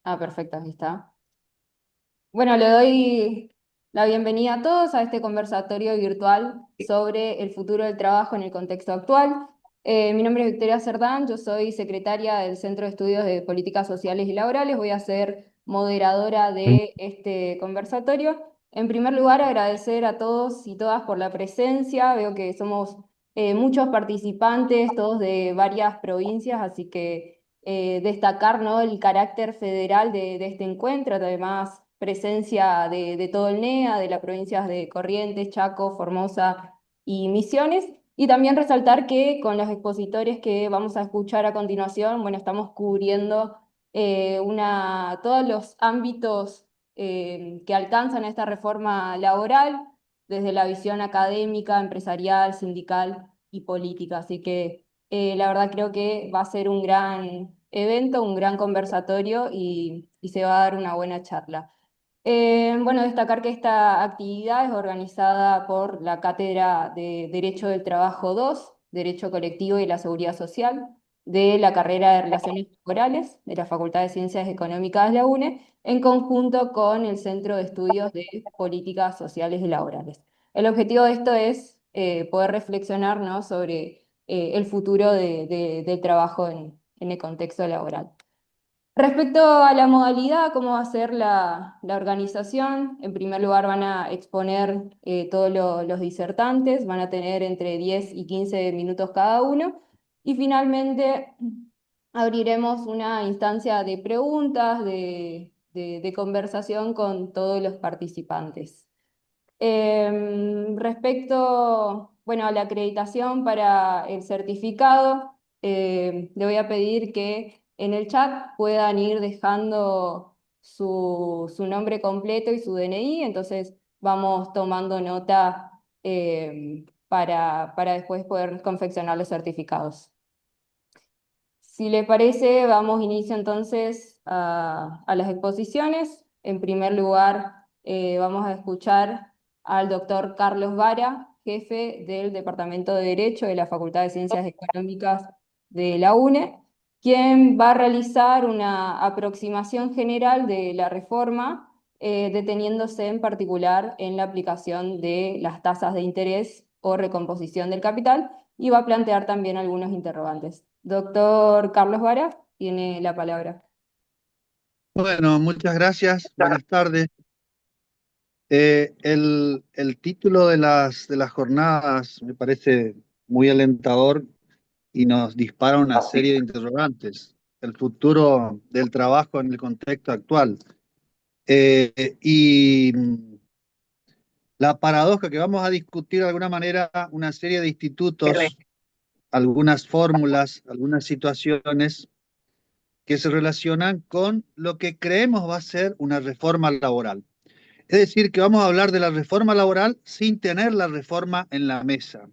Ah, perfecto, ahí está. Bueno, le doy la bienvenida a todos a este conversatorio virtual sobre el futuro del trabajo en el contexto actual. Mi nombre es Victoria Cerdán, yo soy secretaria del Centro de Estudios de Políticas Sociales y Laborales. Voy a ser moderadora de este conversatorio. En primer lugar, agradecer a todos y todas por la presencia. Veo que somos muchos participantes, todos de varias provincias, así que destacar, ¿no?, el carácter federal de este encuentro, además presencia de todo el NEA, de las provincias de Corrientes, Chaco, Formosa y Misiones, y también resaltar que con los expositores que vamos a escuchar a continuación, bueno, estamos cubriendo todos los ámbitos que alcanzan esta reforma laboral, desde la visión académica, empresarial, sindical y política, así que la verdad creo que va a ser un gran evento, un gran conversatorio y se va a dar una buena charla. Bueno, destacar que esta actividad es organizada por la Cátedra de Derecho del Trabajo 2, Derecho Colectivo y la Seguridad Social, de la carrera de Relaciones Laborales de la Facultad de Ciencias Económicas de la UNE, en conjunto con el Centro de Estudios de Políticas Sociales y Laborales. El objetivo de esto es poder reflexionar, ¿no?, sobre el futuro del trabajo en el contexto laboral. Respecto a la modalidad, cómo va a ser la organización, en primer lugar van a exponer todos los disertantes, van a tener entre 10 y 15 minutos cada uno, y finalmente abriremos una instancia de preguntas, de conversación con todos los participantes. Respecto, bueno, a la acreditación para el certificado, le voy a pedir que en el chat puedan ir dejando su nombre completo y su DNI, entonces vamos tomando nota para después poder confeccionar los certificados. Si le parece, damos inicio entonces a las exposiciones. En primer lugar, vamos a escuchar al doctor Carlos Vara, jefe del Departamento de Derecho de la Facultad de Ciencias Económicas de la UNE, quien va a realizar una aproximación general de la reforma, deteniéndose en particular en la aplicación de las tasas de interés o recomposición del capital, y va a plantear también algunos interrogantes. Doctor Carlos Vara tiene la palabra. Bueno, muchas gracias. Buenas tardes. El título de las jornadas me parece muy alentador y nos dispara una serie de interrogantes. El futuro del trabajo en el contexto actual. Y la paradoja que vamos a discutir de alguna manera, una serie de institutos, algunas fórmulas, algunas situaciones que se relacionan con lo que creemos va a ser una reforma laboral. Es decir, que vamos a hablar de la reforma laboral sin tener la reforma en la mesa,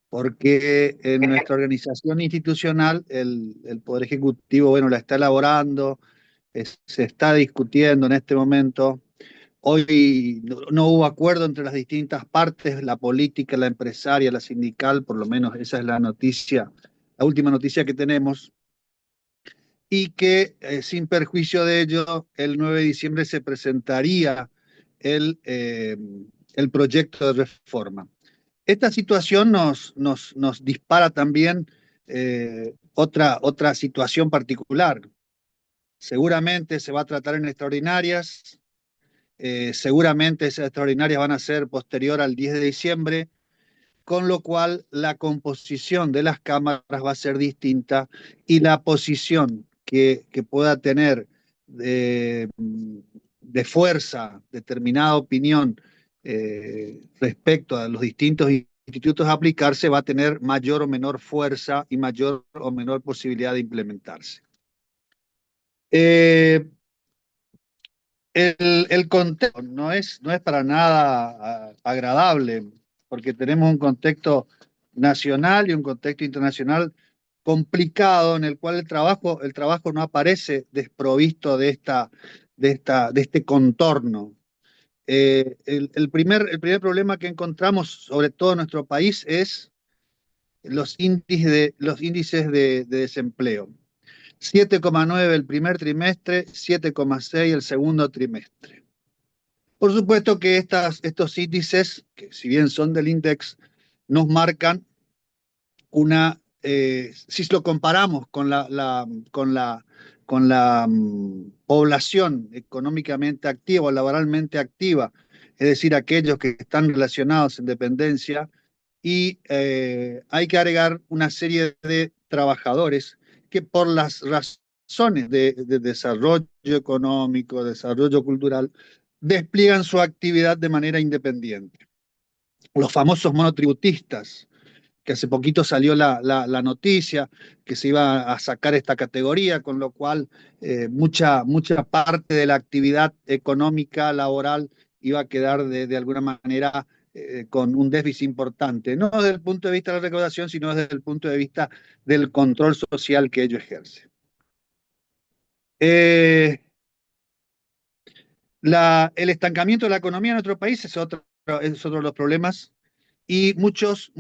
porque en nuestra organización institucional el Poder Ejecutivo, bueno, la está elaborando, se está discutiendo en este momento. Hoy no hubo acuerdo entre las distintas partes, la política, la empresaria, la sindical, por lo menos esa es la noticia, la última noticia que tenemos, y que sin perjuicio de ello, el 9 de diciembre se presentaría el, eh, el proyecto de reforma. Esta situación nos dispara también otra situación particular. Seguramente se va a tratar en extraordinarias, seguramente esas extraordinarias van a ser posterior al 10 de diciembre, con lo cual la composición de las cámaras va a ser distinta y la posición que pueda tener de fuerza determinada opinión respecto a los distintos institutos a aplicarse va a tener mayor o menor fuerza y mayor o menor posibilidad de implementarse. Eh, el contexto no es para nada agradable, porque tenemos un contexto nacional y un contexto internacional complicado en el cual el trabajo no aparece desprovisto de este contorno. El primer problema que encontramos, sobre todo en nuestro país, es los índices de desempleo. 7,9 el primer trimestre, 7,6 el segundo trimestre. Por supuesto que estos índices, que si bien son del INDEX, nos marcan si lo comparamos con la población económicamente activa o laboralmente activa, es decir, aquellos que están relacionados en dependencia, y hay que agregar una serie de trabajadores que por las razones de desarrollo económico, desarrollo cultural, despliegan su actividad de manera independiente. Los famosos monotributistas, que hace poquito salió la noticia que se iba a sacar esta categoría, con lo cual mucha parte de la actividad económica, laboral, iba a quedar de alguna manera con un déficit importante, no desde el punto de vista de la recaudación, sino desde el punto de vista del control social que ello ejerce. El estancamiento de la economía en nuestro país es otro de los problemas, y muchos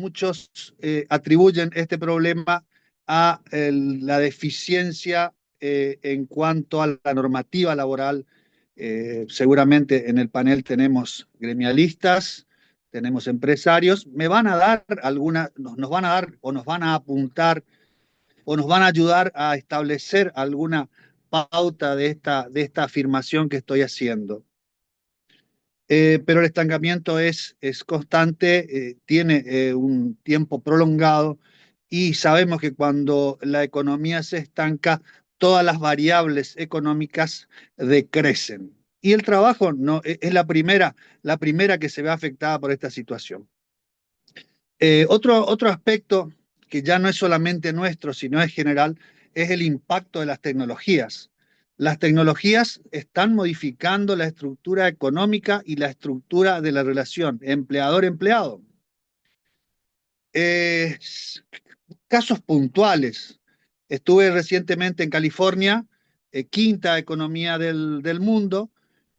atribuyen este problema a la deficiencia en cuanto a la normativa laboral. Seguramente en el panel tenemos gremialistas, tenemos empresarios. Nos van a dar o nos van a apuntar o nos van a ayudar a establecer alguna pauta de esta afirmación que estoy haciendo. Pero el estancamiento es constante, tiene un tiempo prolongado, y sabemos que cuando la economía se estanca, todas las variables económicas decrecen. Y el trabajo no, es la primera que se ve afectada por esta situación. Otro aspecto que ya no es solamente nuestro, sino es general, es el impacto de las tecnologías. Las tecnologías están modificando la estructura económica y la estructura de la relación empleador-empleado. Casos puntuales. Estuve recientemente en California, quinta economía del mundo,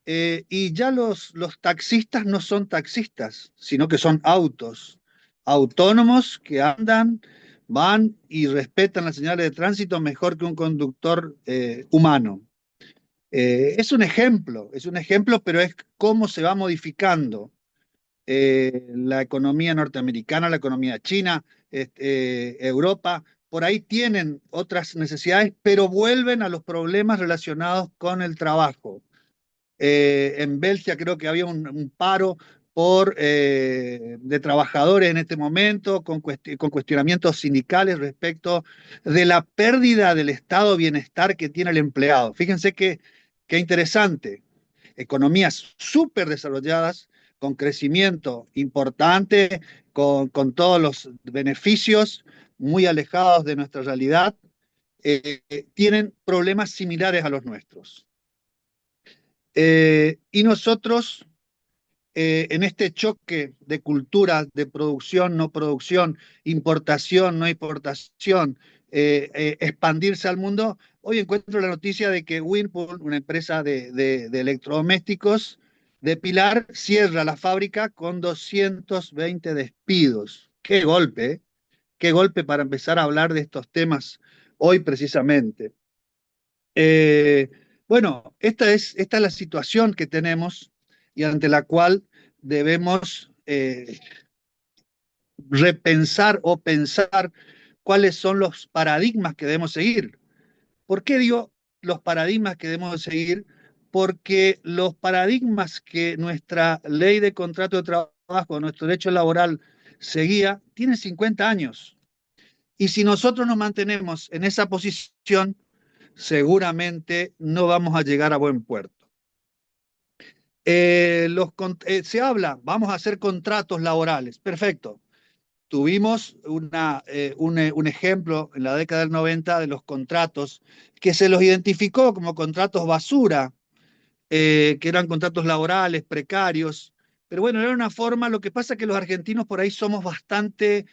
y ya los taxistas no son taxistas, sino que son autos autónomos que andan, van y respetan las señales de tránsito mejor que un conductor humano. Es un ejemplo, pero es cómo se va modificando la economía norteamericana, la economía china, Europa. Por ahí tienen otras necesidades, pero vuelven a los problemas relacionados con el trabajo. En Bélgica creo que había un paro de trabajadores en este momento, con cuestionamientos sindicales respecto de la pérdida del estado de bienestar que tiene el empleado. Fíjense qué interesante. Economías súper desarrolladas, con crecimiento importante, con todos los beneficios muy alejados de nuestra realidad, tienen problemas similares a los nuestros. Y nosotros, en este choque de culturas, de producción, no producción, importación, no importación, expandirse al mundo, hoy encuentro la noticia de que Whirlpool, una empresa de electrodomésticos de Pilar, cierra la fábrica con 220 despidos. ¡Qué golpe! ¡Qué golpe para empezar a hablar de estos temas hoy precisamente! Eh, bueno, esta es la situación que tenemos y ante la cual debemos repensar o pensar cuáles son los paradigmas que debemos seguir. ¿Por qué digo los paradigmas que debemos seguir? Porque los paradigmas que nuestra ley de contrato de trabajo, nuestro derecho laboral seguía, tienen 50 años. Y si nosotros nos mantenemos en esa posición, seguramente no vamos a llegar a buen puerto. Se habla, vamos a hacer contratos laborales. Perfecto. Tuvimos un ejemplo en la década del 90 de los contratos que se los identificó como contratos basura, que eran contratos laborales precarios. Pero bueno, era una forma. Lo que pasa es que los argentinos por ahí somos bastante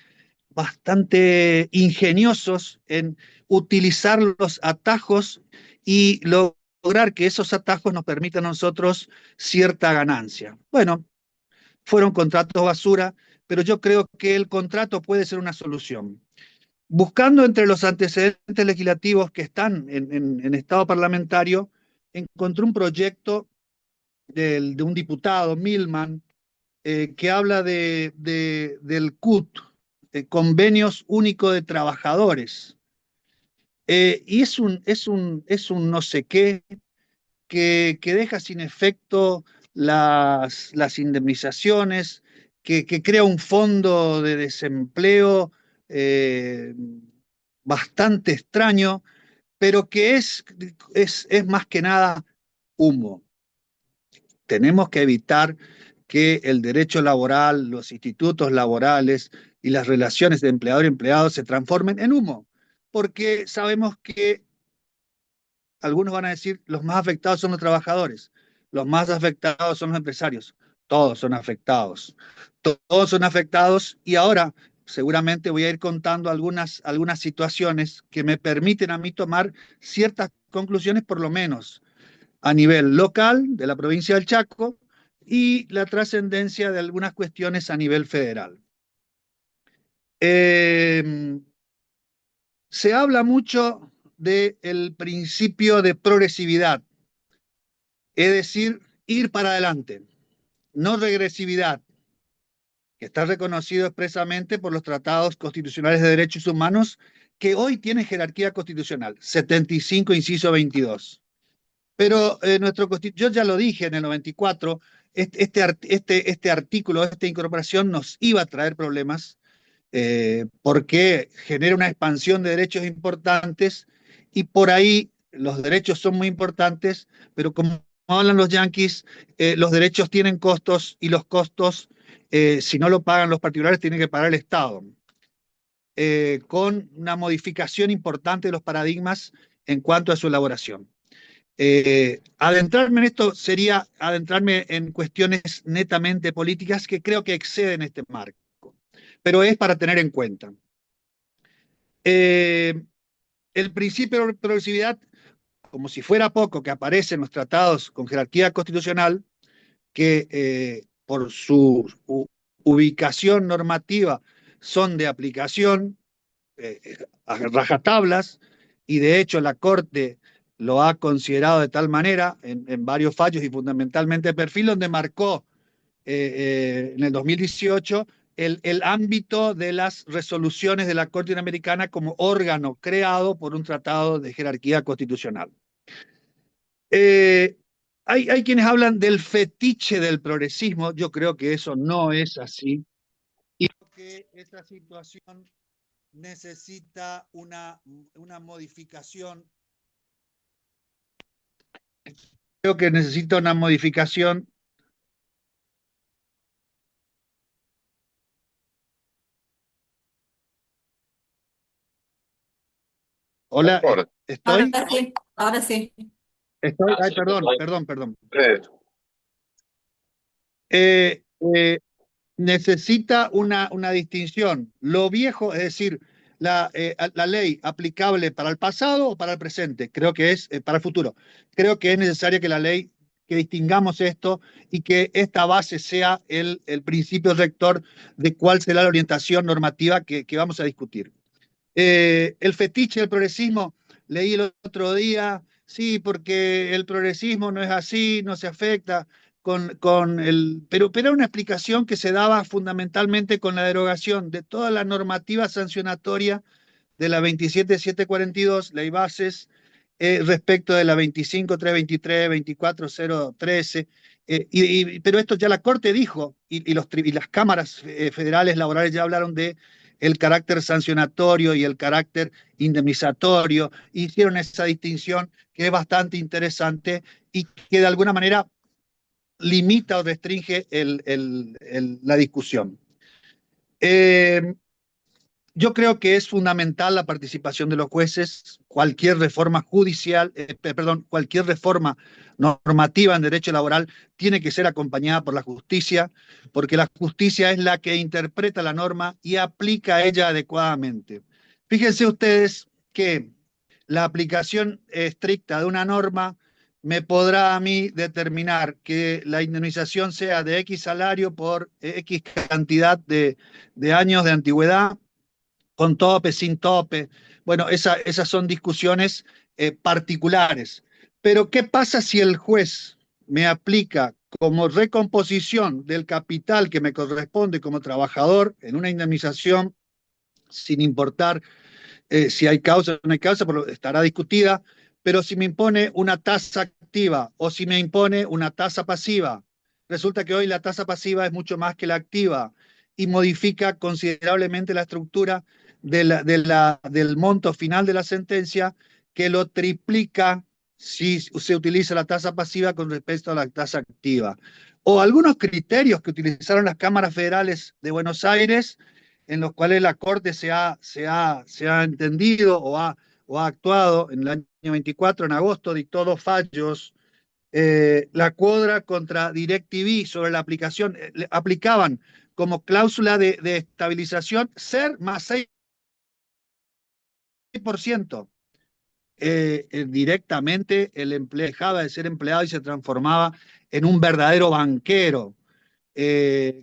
ingeniosos en utilizar los atajos y lograr que esos atajos nos permitan a nosotros cierta ganancia. Bueno, fueron contratos basura, pero yo creo que el contrato puede ser una solución. buscando entre los antecedentes legislativos que están en estado parlamentario, encontré un proyecto de un diputado, Milman, que habla del CUT, Convenios Único de Trabajadores. Y es un no sé qué que deja sin efecto las indemnizaciones, que crea un fondo de desempleo eh, bastante extraño, pero que es más que nada humo. Tenemos que evitar que el derecho laboral, los institutos laborales y las relaciones de empleador y empleado se transformen en humo, porque sabemos que algunos van a decir los más afectados son los trabajadores, los más afectados son los empresarios, todos son afectados, todos son afectados y ahora seguramente voy a ir contando algunas situaciones que me permiten a mí tomar ciertas conclusiones por lo menos a nivel local de la provincia del Chaco y la trascendencia de algunas cuestiones a nivel federal. Eh, Se habla mucho del principio de progresividad, es decir, ir para adelante, no regresividad, que está reconocido expresamente por los tratados constitucionales de derechos humanos que hoy tienen jerarquía constitucional, 75, inciso 22. Pero yo ya lo dije en el 94, este artículo, esta incorporación nos iba a traer problemas porque genera una expansión de derechos importantes y por ahí los derechos son muy importantes, pero como hablan los yanquis, los derechos tienen costos y los costos, si no lo pagan los particulares, tiene que pagar el Estado, con una modificación importante de los paradigmas en cuanto a su elaboración. Adentrarme en esto sería adentrarme en cuestiones netamente políticas que creo que exceden este marco, pero es para tener en cuenta. El principio de progresividad, como si fuera poco, que aparece en los tratados con jerarquía constitucional, que por su ubicación normativa son de aplicación a rajatablas, y de hecho la Corte lo ha considerado de tal manera en varios fallos y fundamentalmente el perfil donde marcó en el 2018 el ámbito de las resoluciones de la Corte Interamericana como órgano creado por un tratado de jerarquía constitucional. Eh, hay quienes hablan del fetiche del progresismo, yo creo que eso no es así, y que esta situación necesita una modificación, creo que necesita una modificación. Hola, Ahora ¿estoy? sí, ahora sí. Estoy, ay, perdón. Eh, eh, Necesita una distinción. Lo viejo, es decir, la ley aplicable para el pasado o para el presente, creo que es para el futuro. Creo que es necesario que la ley, que distingamos esto y que esta base sea el principio rector de cuál será la orientación normativa que vamos a discutir. El fetiche del progresismo, leí el otro día, sí, porque el progresismo no es así, no se afecta con el... Pero era una explicación que se daba fundamentalmente con la derogación de toda la normativa sancionatoria de la 27742, ley bases, respecto de la 25323, 24013, pero esto ya la Corte dijo, y las cámaras federales laborales ya hablaron de el carácter sancionatorio y el carácter indemnizatorio, hicieron esa distinción que es bastante interesante y que de alguna manera limita o restringe la discusión. Yo creo que es fundamental la participación de los jueces. Cualquier reforma judicial, cualquier reforma normativa en derecho laboral tiene que ser acompañada por la justicia, porque la justicia es la que interpreta la norma y aplica a ella adecuadamente. Fíjense ustedes que la aplicación estricta de una norma me podrá a mí determinar que la indemnización sea de X salario por X cantidad de años de antigüedad, con tope, sin tope. Bueno, esas son discusiones particulares. Pero ¿qué pasa si el juez me aplica como recomposición del capital que me corresponde como trabajador en una indemnización, sin importar si hay causa o no hay causa, estará discutida, pero si me impone una tasa activa o si me impone una tasa pasiva, resulta que hoy la tasa pasiva es mucho más que la activa y modifica considerablemente la estructura del monto final de la sentencia, que lo triplica si se utiliza la tasa pasiva con respecto a la tasa activa. O algunos criterios que utilizaron las cámaras federales de Buenos Aires, en los cuales la Corte se ha entendido o ha actuado en el año 24, en agosto, dictó dos fallos. La cuadra contra DirecTV sobre la aplicación, aplicaban como cláusula de estabilización ser más 6%. Directamente el empleado dejaba de ser empleado y se transformaba en un verdadero banquero,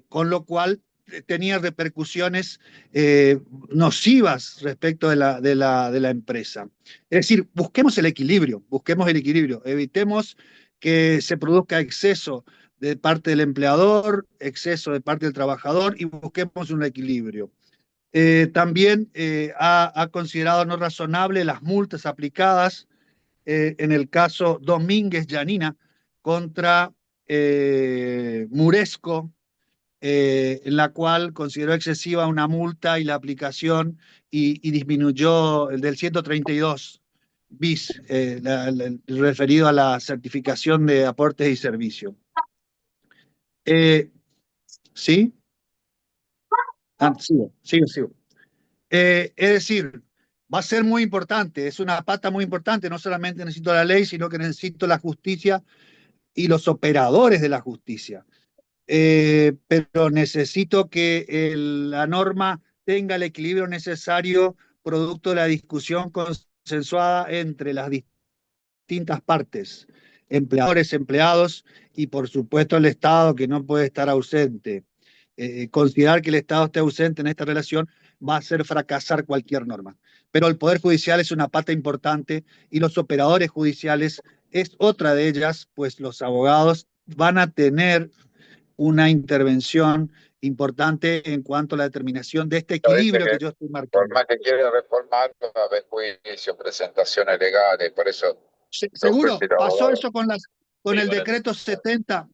con lo cual tenía repercusiones nocivas respecto de la empresa. Es decir, busquemos el equilibrio, evitemos que se produzca exceso de parte del empleador, exceso de parte del trabajador y busquemos un equilibrio. También ha considerado no razonable las multas aplicadas en el caso Domínguez Llanina contra Muresco, en la cual consideró excesiva una multa y la aplicación y disminuyó el del 132 bis, referido a la certificación de aportes y servicios. ¿Sí? Sigo. Es decir, va a ser muy importante, es una pata muy importante, no solamente necesito la ley, sino que necesito la justicia y los operadores de la justicia. Pero necesito que la norma tenga el equilibrio necesario producto de la discusión consensuada entre las distintas partes, empleadores, empleados y por supuesto el Estado, que no puede estar ausente. Considerar que el Estado esté ausente en esta relación va a hacer fracasar cualquier norma. Pero el Poder Judicial es una pata importante y los operadores judiciales es otra de ellas, pues los abogados van a tener una intervención importante en cuanto a la determinación de este Dice equilibrio que que yo estoy por marcando. más que quiere reformar, va a haber juicios, presentaciones legales, por eso los jueces Seguro, y los pasó abogados. eso con Sí, el con el decreto 70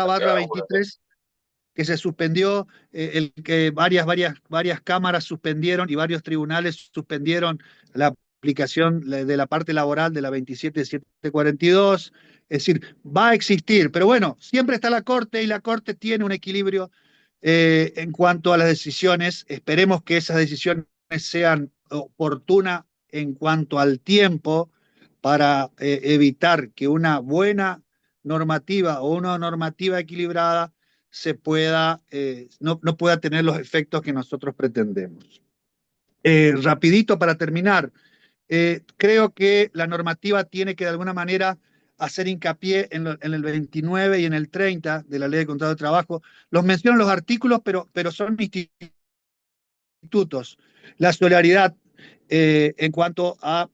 barra cada uno. 23, que se suspendió, el que varias cámaras suspendieron y varios tribunales suspendieron la aplicación de la parte laboral de la 27742. Es decir, va a existir, pero bueno, siempre está la Corte y la Corte tiene un equilibrio en cuanto a las decisiones. Esperemos que esas decisiones sean oportunas en cuanto al tiempo para evitar que una buena normativa o una normativa equilibrada no pueda tener los efectos que nosotros pretendemos. Rapidito para terminar, creo que la normativa tiene que de alguna manera hacer hincapié en el 29 y en el 30 de la Ley de Contrato de Trabajo. Los menciono los artículos, pero son institutos. La solidaridad en cuanto a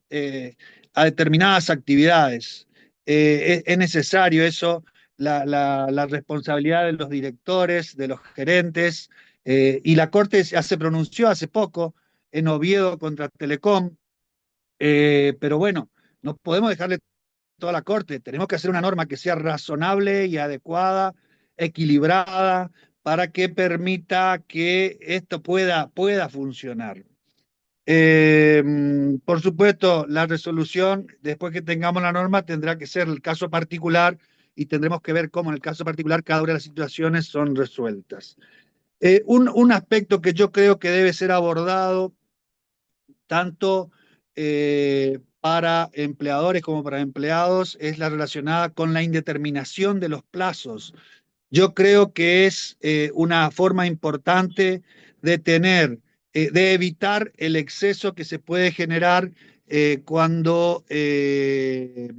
determinadas actividades. Es necesario eso, la responsabilidad de los directores, de los gerentes, y la Corte ya se pronunció hace poco en Oviedo contra Telecom, pero bueno, no podemos dejarle toda la Corte, tenemos que hacer una norma que sea razonable y adecuada, equilibrada, para que permita que esto pueda funcionar. Eh, por supuesto, la resolución, después que tengamos la norma, tendrá que ser el caso particular y tendremos que ver cómo en el caso particular cada una de las situaciones son resueltas. Un aspecto que yo creo que debe ser abordado tanto para empleadores como para empleados es la relacionada con la indeterminación de los plazos. Yo creo que es una forma importante de evitar el exceso que se puede generar cuando se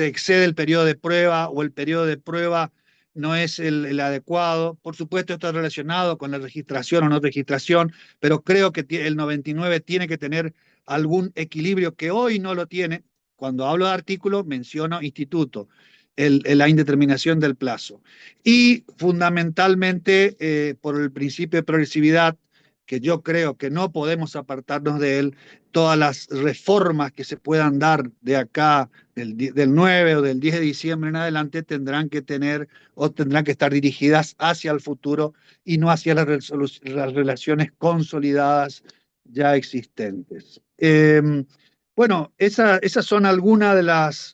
excede el periodo de prueba o el periodo de prueba no es el adecuado. Por supuesto, esto es relacionado con la registración o no registración, pero creo que el 99 tiene que tener algún equilibrio que hoy no lo tiene. Cuando hablo de artículo, menciono instituto, la indeterminación del plazo. Y fundamentalmente, por el principio de progresividad, que yo creo que no podemos apartarnos de él, todas las reformas que se puedan dar de acá, del 9 o del 10 de diciembre en adelante, tendrán que tener o tendrán que estar dirigidas hacia el futuro y no hacia las relaciones consolidadas ya existentes. Bueno, esas son algunas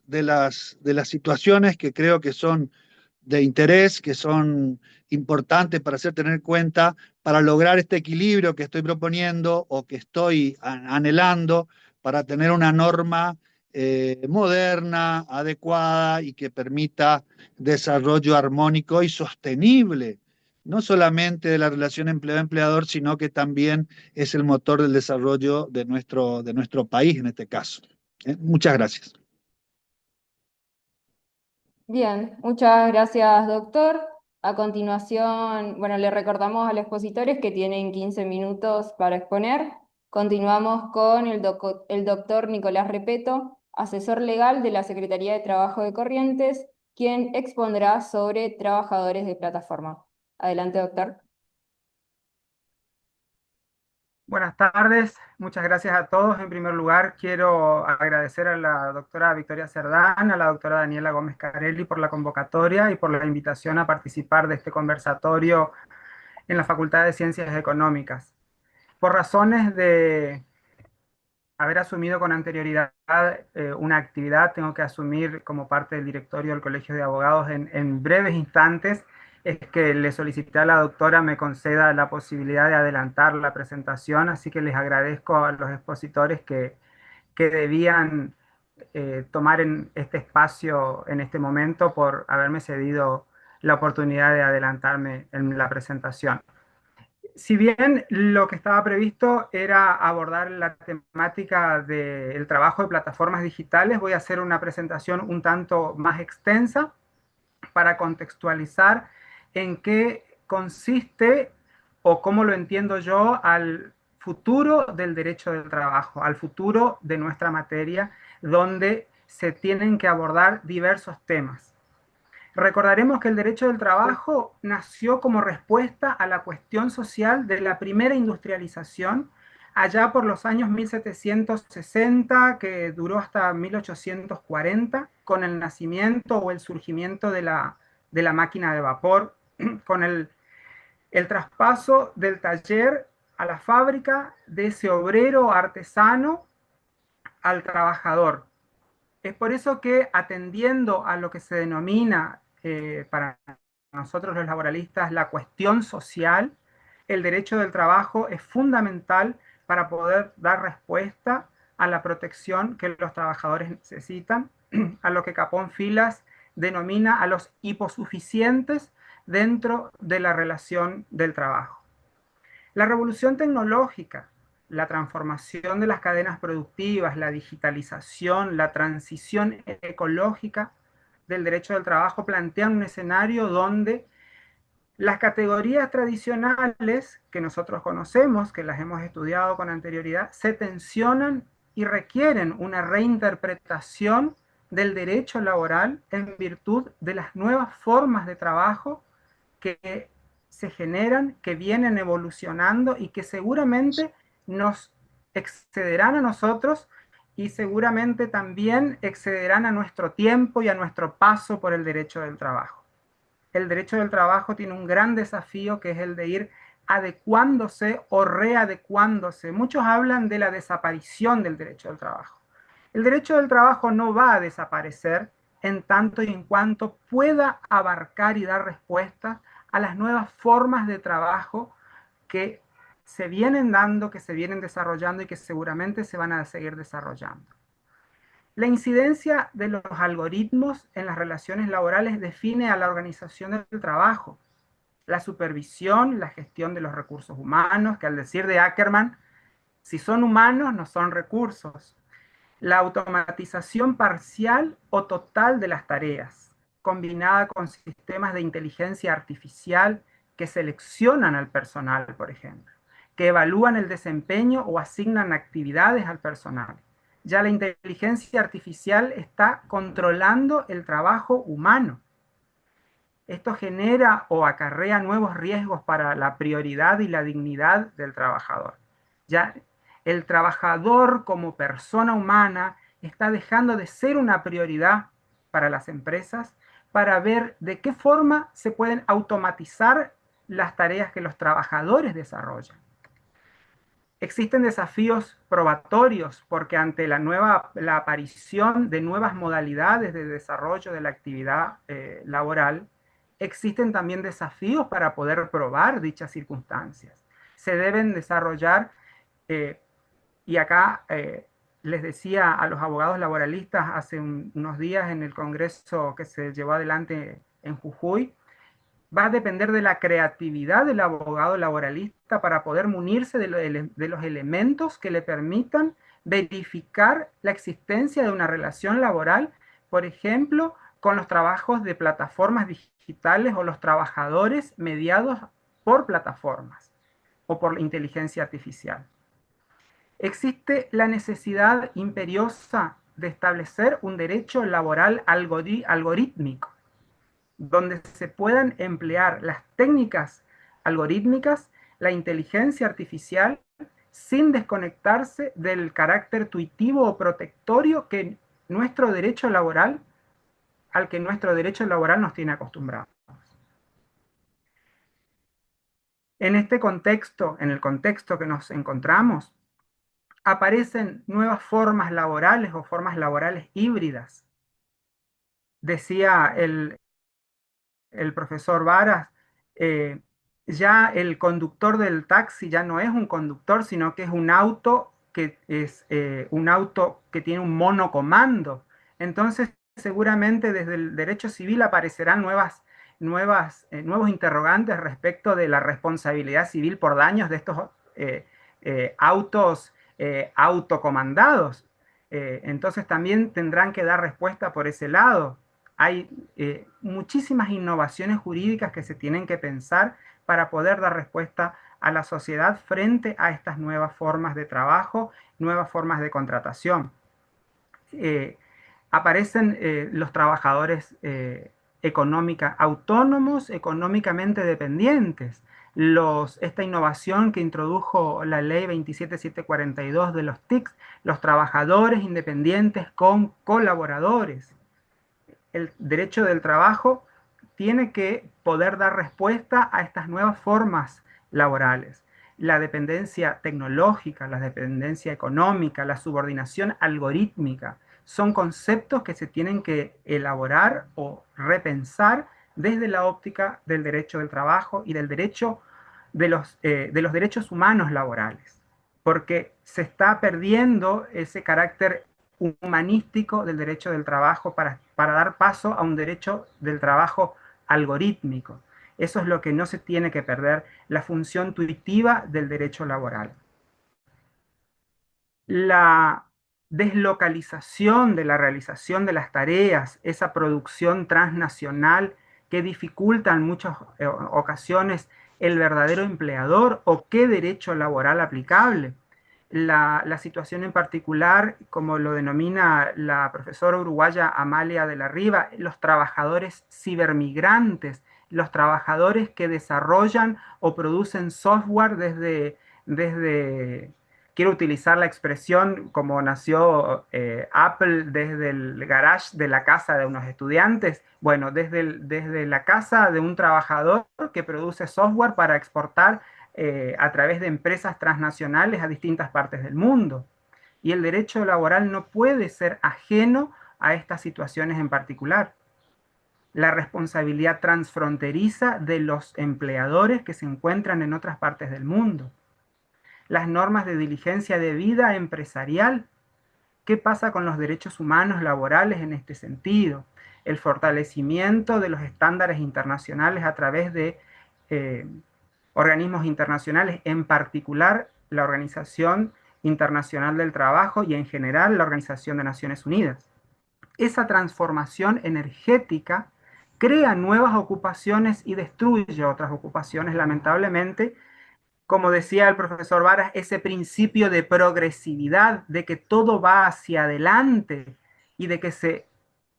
de las situaciones que creo que son de interés, que son importantes para hacer tener en cuenta para lograr este equilibrio que estoy proponiendo o que estoy anhelando para tener una norma moderna, adecuada y que permita desarrollo armónico y sostenible, no solamente de la relación empleado-empleador, sino que también es el motor del desarrollo de nuestro país en este caso. Muchas gracias. Bien, muchas gracias, doctor. A continuación, bueno, le recordamos a los expositores que tienen 15 minutos para exponer. Continuamos con el doctor Nicolás Repeto, asesor legal de la Secretaría de Trabajo de Corrientes, quien expondrá sobre trabajadores de plataforma. Adelante, doctor. Buenas tardes, muchas gracias a todos. En primer lugar, quiero agradecer a la doctora Victoria Cerdán, a la doctora Daniela Gómez Carelli por la convocatoria y por la invitación a participar de este conversatorio en la Facultad de Ciencias Económicas. Por razones de haber asumido con anterioridad una actividad, tengo que asumir como parte del directorio del Colegio de Abogados en breves instantes. Es que le solicité a la doctora me conceda la posibilidad de adelantar la presentación, así que les agradezco a los expositores que debían tomar en este espacio en este momento por haberme cedido la oportunidad de adelantarme en la presentación. Si bien lo que estaba previsto era abordar la temática del trabajo de plataformas digitales, voy a hacer una presentación un tanto más extensa para contextualizar en qué consiste o cómo lo entiendo yo al futuro del derecho del trabajo, al futuro de nuestra materia, donde se tienen que abordar diversos temas. Recordaremos que el derecho del trabajo nació como respuesta a la cuestión social de la primera industrialización, allá por los años 1760, que duró hasta 1840, con el nacimiento o el surgimiento de la máquina de vapor, con el traspaso del taller a la fábrica, de ese obrero artesano al trabajador. Es por eso que, atendiendo a lo que se denomina para nosotros los laboralistas la cuestión social, el derecho del trabajo es fundamental para poder dar respuesta a la protección que los trabajadores necesitan, a lo que Capón Filas denomina a los hiposuficientes dentro de la relación del trabajo. La revolución tecnológica, la transformación de las cadenas productivas, la digitalización, la transición ecológica del derecho del trabajo plantean un escenario donde las categorías tradicionales que nosotros conocemos, que las hemos estudiado con anterioridad, se tensionan y requieren una reinterpretación del derecho laboral en virtud de las nuevas formas de trabajo que se generan, que vienen evolucionando y que seguramente nos excederán a nosotros y seguramente también excederán a nuestro tiempo y a nuestro paso por el derecho del trabajo. El derecho del trabajo tiene un gran desafío, que es el de ir adecuándose o readecuándose. Muchos hablan de la desaparición del derecho del trabajo. El derecho del trabajo no va a desaparecer en tanto y en cuanto pueda abarcar y dar respuesta a las nuevas formas de trabajo que se vienen dando, que se vienen desarrollando y que seguramente se van a seguir desarrollando. La incidencia de los algoritmos en las relaciones laborales define a la organización del trabajo, la supervisión, la gestión de los recursos humanos, que al decir de Ackerman, si son humanos no son recursos, la automatización parcial o total de las tareas, combinada con sistemas de inteligencia artificial que seleccionan al personal, por ejemplo, que evalúan el desempeño o asignan actividades al personal. Ya la inteligencia artificial está controlando el trabajo humano. Esto genera o acarrea nuevos riesgos para la prioridad y la dignidad del trabajador. Ya el trabajador como persona humana está dejando de ser una prioridad para las empresas para ver de qué forma se pueden automatizar las tareas que los trabajadores desarrollan. Existen desafíos probatorios porque ante la aparición de nuevas modalidades de desarrollo de la actividad laboral, existen también desafíos para poder probar dichas circunstancias. Se deben desarrollar, y acá les decía a los abogados laboralistas hace unos días en el congreso que se llevó adelante en Jujuy, va a depender de la creatividad del abogado laboralista para poder munirse de los elementos que le permitan verificar la existencia de una relación laboral, por ejemplo, con los trabajos de plataformas digitales o los trabajadores mediados por plataformas o por la inteligencia artificial. Existe la necesidad imperiosa de establecer un derecho laboral algorítmico, donde se puedan emplear las técnicas algorítmicas, la inteligencia artificial, sin desconectarse del carácter tuitivo o protectorio que nuestro derecho laboral, al que nuestro derecho laboral nos tiene acostumbrados. En este contexto, en el contexto que nos encontramos, aparecen nuevas formas laborales o formas laborales híbridas. Decía el profesor Varas, ya el conductor del taxi ya no es un conductor, sino que es un auto que tiene un monocomando. Entonces, seguramente desde el derecho civil aparecerán nuevos interrogantes respecto de la responsabilidad civil por daños de estos autos autocomandados. Entonces también tendrán que dar respuesta por ese lado. Hay muchísimas innovaciones jurídicas que se tienen que pensar para poder dar respuesta a la sociedad frente a estas nuevas formas de trabajo, nuevas formas de contratación. Aparecen los trabajadores autónomos, económicamente dependientes. Esta innovación que introdujo la ley 27742 de los TICs, los trabajadores independientes con colaboradores. El derecho del trabajo tiene que poder dar respuesta a estas nuevas formas laborales. La dependencia tecnológica, la dependencia económica, la subordinación algorítmica, son conceptos que se tienen que elaborar o repensar desde la óptica del derecho del trabajo y del derecho de los derechos humanos laborales, porque se está perdiendo ese carácter humanístico del derecho del trabajo para dar paso a un derecho del trabajo algorítmico. Eso es lo que no se tiene que perder, la función tuitiva del derecho laboral. La deslocalización de la realización de las tareas, esa producción transnacional que dificulta en muchas ocasiones el verdadero empleador o qué derecho laboral aplicable. La situación en particular, como lo denomina la profesora uruguaya Amalia de la Riva, los trabajadores cibermigrantes, los trabajadores que desarrollan o producen software desde quiero utilizar la expresión como nació Apple desde el garage de la casa de unos estudiantes, bueno, desde la casa de un trabajador que produce software para exportar a través de empresas transnacionales a distintas partes del mundo. Y el derecho laboral no puede ser ajeno a estas situaciones en particular. La responsabilidad transfronteriza de los empleadores que se encuentran en otras partes del mundo. Las normas de diligencia debida empresarial. ¿Qué pasa con los derechos humanos laborales en este sentido? El fortalecimiento de los estándares internacionales a través de organismos internacionales, en particular la Organización Internacional del Trabajo y en general la Organización de Naciones Unidas. Esa transformación energética crea nuevas ocupaciones y destruye otras ocupaciones, lamentablemente. Como decía el profesor Varas, ese principio de progresividad, de que todo va hacia adelante y de que se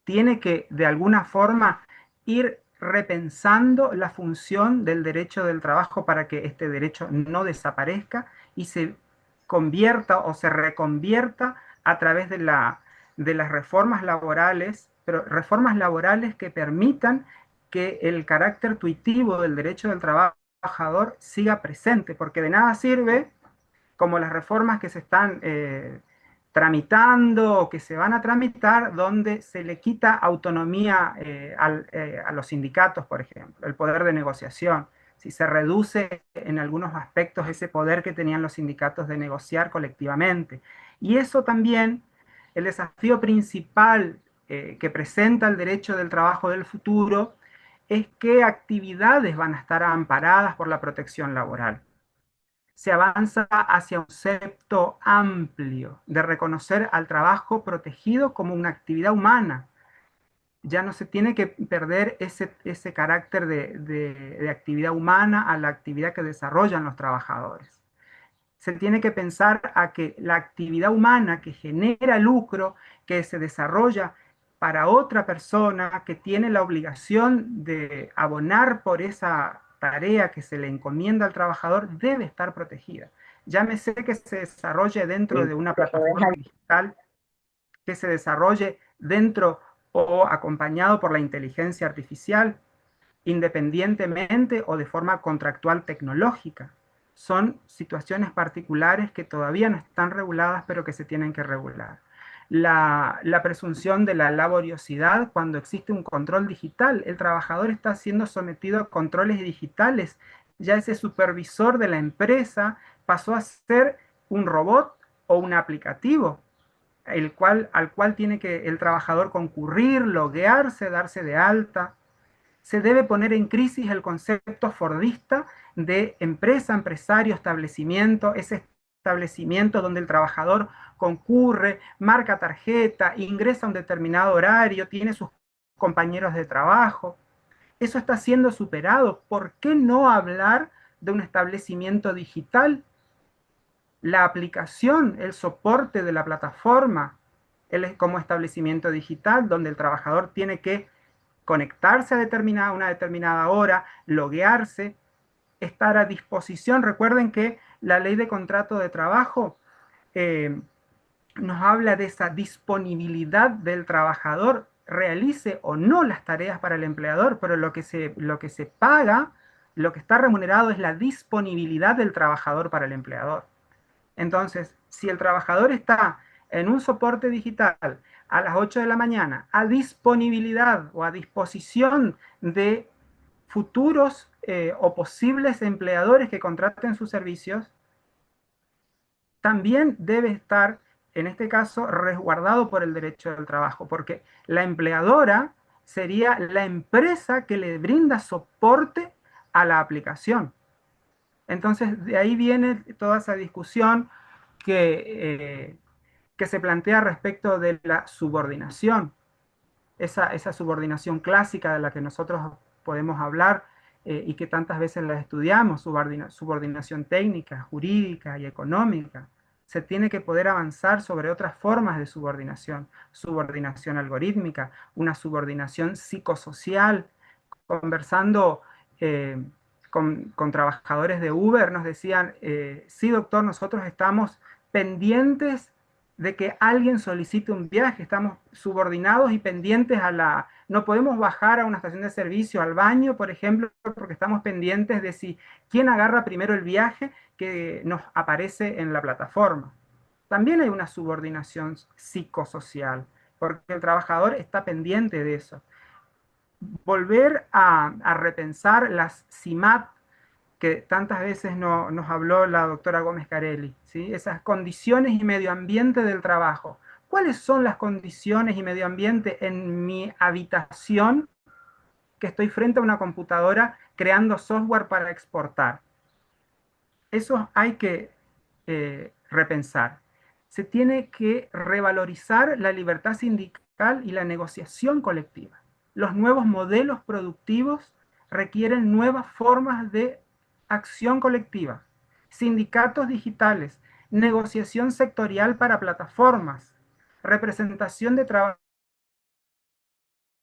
tiene que, de alguna forma, ir repensando la función del derecho del trabajo para que este derecho no desaparezca y se convierta o se reconvierta a través de las reformas laborales, pero reformas laborales que permitan que el carácter tuitivo del derecho del trabajador siga presente, porque de nada sirve como las reformas que se están tramitando o que se van a tramitar, donde se le quita autonomía a los sindicatos, por ejemplo, el poder de negociación. Si se reduce en algunos aspectos ese poder que tenían los sindicatos de negociar colectivamente. Y eso también, el desafío principal que presenta el derecho del trabajo del futuro, es qué actividades van a estar amparadas por la protección laboral. Se avanza hacia un concepto amplio de reconocer al trabajo protegido como una actividad humana. Ya no se tiene que perder ese carácter de actividad humana a la actividad que desarrollan los trabajadores. Se tiene que pensar a que la actividad humana que genera lucro, que se desarrolla para otra persona, que tiene la obligación de abonar por esa tarea que se le encomienda al trabajador, debe estar protegida. Llámese que se desarrolle dentro de una plataforma digital, que se desarrolle dentro o acompañado por la inteligencia artificial, independientemente o de forma contractual tecnológica. Son situaciones particulares que todavía no están reguladas, pero que se tienen que regular. La presunción de la laboriosidad cuando existe un control digital. El trabajador está siendo sometido a controles digitales. Ya ese supervisor de la empresa pasó a ser un robot o un aplicativo al cual tiene que el trabajador concurrir, loguearse, darse de alta. Se debe poner en crisis el concepto fordista de empresa, empresario, establecimiento, ese establecimiento donde el trabajador concurre, marca tarjeta, ingresa a un determinado horario, tiene sus compañeros de trabajo. Eso está siendo superado. ¿Por qué no hablar de un establecimiento digital? La aplicación, el soporte de la plataforma, como establecimiento digital, donde el trabajador tiene que conectarse a una determinada hora, loguearse, estar a disposición. Recuerden que la ley de contrato de trabajo eh, nos habla de esa disponibilidad del trabajador, realice o no las tareas para el empleador, pero lo que se paga, lo que está remunerado es la disponibilidad del trabajador para el empleador. Entonces, si el trabajador está en un soporte digital a las 8 de la mañana a disponibilidad o a disposición de futuros o posibles empleadores que contraten sus servicios, también debe estar, en este caso, resguardado por el derecho del trabajo, porque la empleadora sería la empresa que le brinda soporte a la aplicación. Entonces, de ahí viene toda esa discusión que se plantea respecto de la subordinación, esa subordinación clásica de la que nosotros podemos hablar y que tantas veces la estudiamos, subordinación técnica, jurídica y económica. Se tiene que poder avanzar sobre otras formas de subordinación, subordinación algorítmica, una subordinación psicosocial. Conversando con trabajadores de Uber, nos decían, sí, doctor, nosotros estamos pendientes de que alguien solicite un viaje, estamos subordinados y pendientes no podemos bajar a una estación de servicio, al baño, por ejemplo, porque estamos pendientes de si quién agarra primero el viaje que nos aparece en la plataforma. También hay una subordinación psicosocial, porque el trabajador está pendiente de eso. Volver a repensar las CIMAT que tantas veces nos habló la doctora Gómez Carelli, ¿sí? Esas condiciones y medio ambiente del trabajo. ¿Cuáles son las condiciones y medio ambiente en mi habitación que estoy frente a una computadora creando software para exportar? Eso hay que repensar. Se tiene que revalorizar la libertad sindical y la negociación colectiva. los nuevos modelos productivos requieren nuevas formas de acción colectiva, sindicatos digitales, negociación sectorial para plataformas, representación de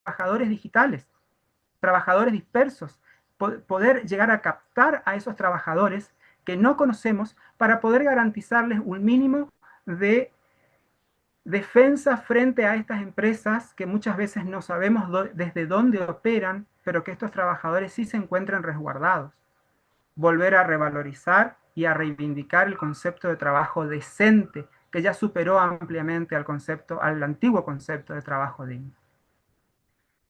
trabajadores digitales, trabajadores dispersos, poder llegar a captar a esos trabajadores que no conocemos para poder garantizarles un mínimo de defensa frente a estas empresas que muchas veces no sabemos desde dónde operan, pero que estos trabajadores sí se encuentran resguardados. Volver a revalorizar y a reivindicar el concepto de trabajo decente, que ya superó ampliamente al antiguo concepto de trabajo digno.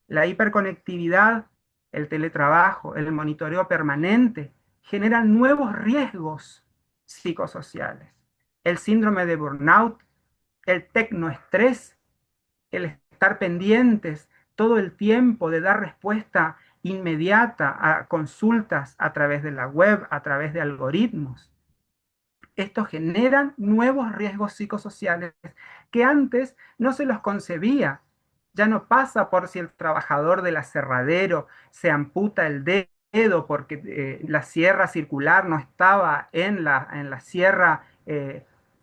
La hiperconectividad, el teletrabajo, el monitoreo permanente generan nuevos riesgos psicosociales. El síndrome de burnout, el tecnoestrés, el estar pendientes todo el tiempo de dar respuesta inmediata a consultas a través de la web, a través de algoritmos. Esto generan nuevos riesgos psicosociales que antes no se los concebía. Ya no pasa por si el trabajador del aserradero se amputa el dedo porque la sierra circular no estaba en la sierra,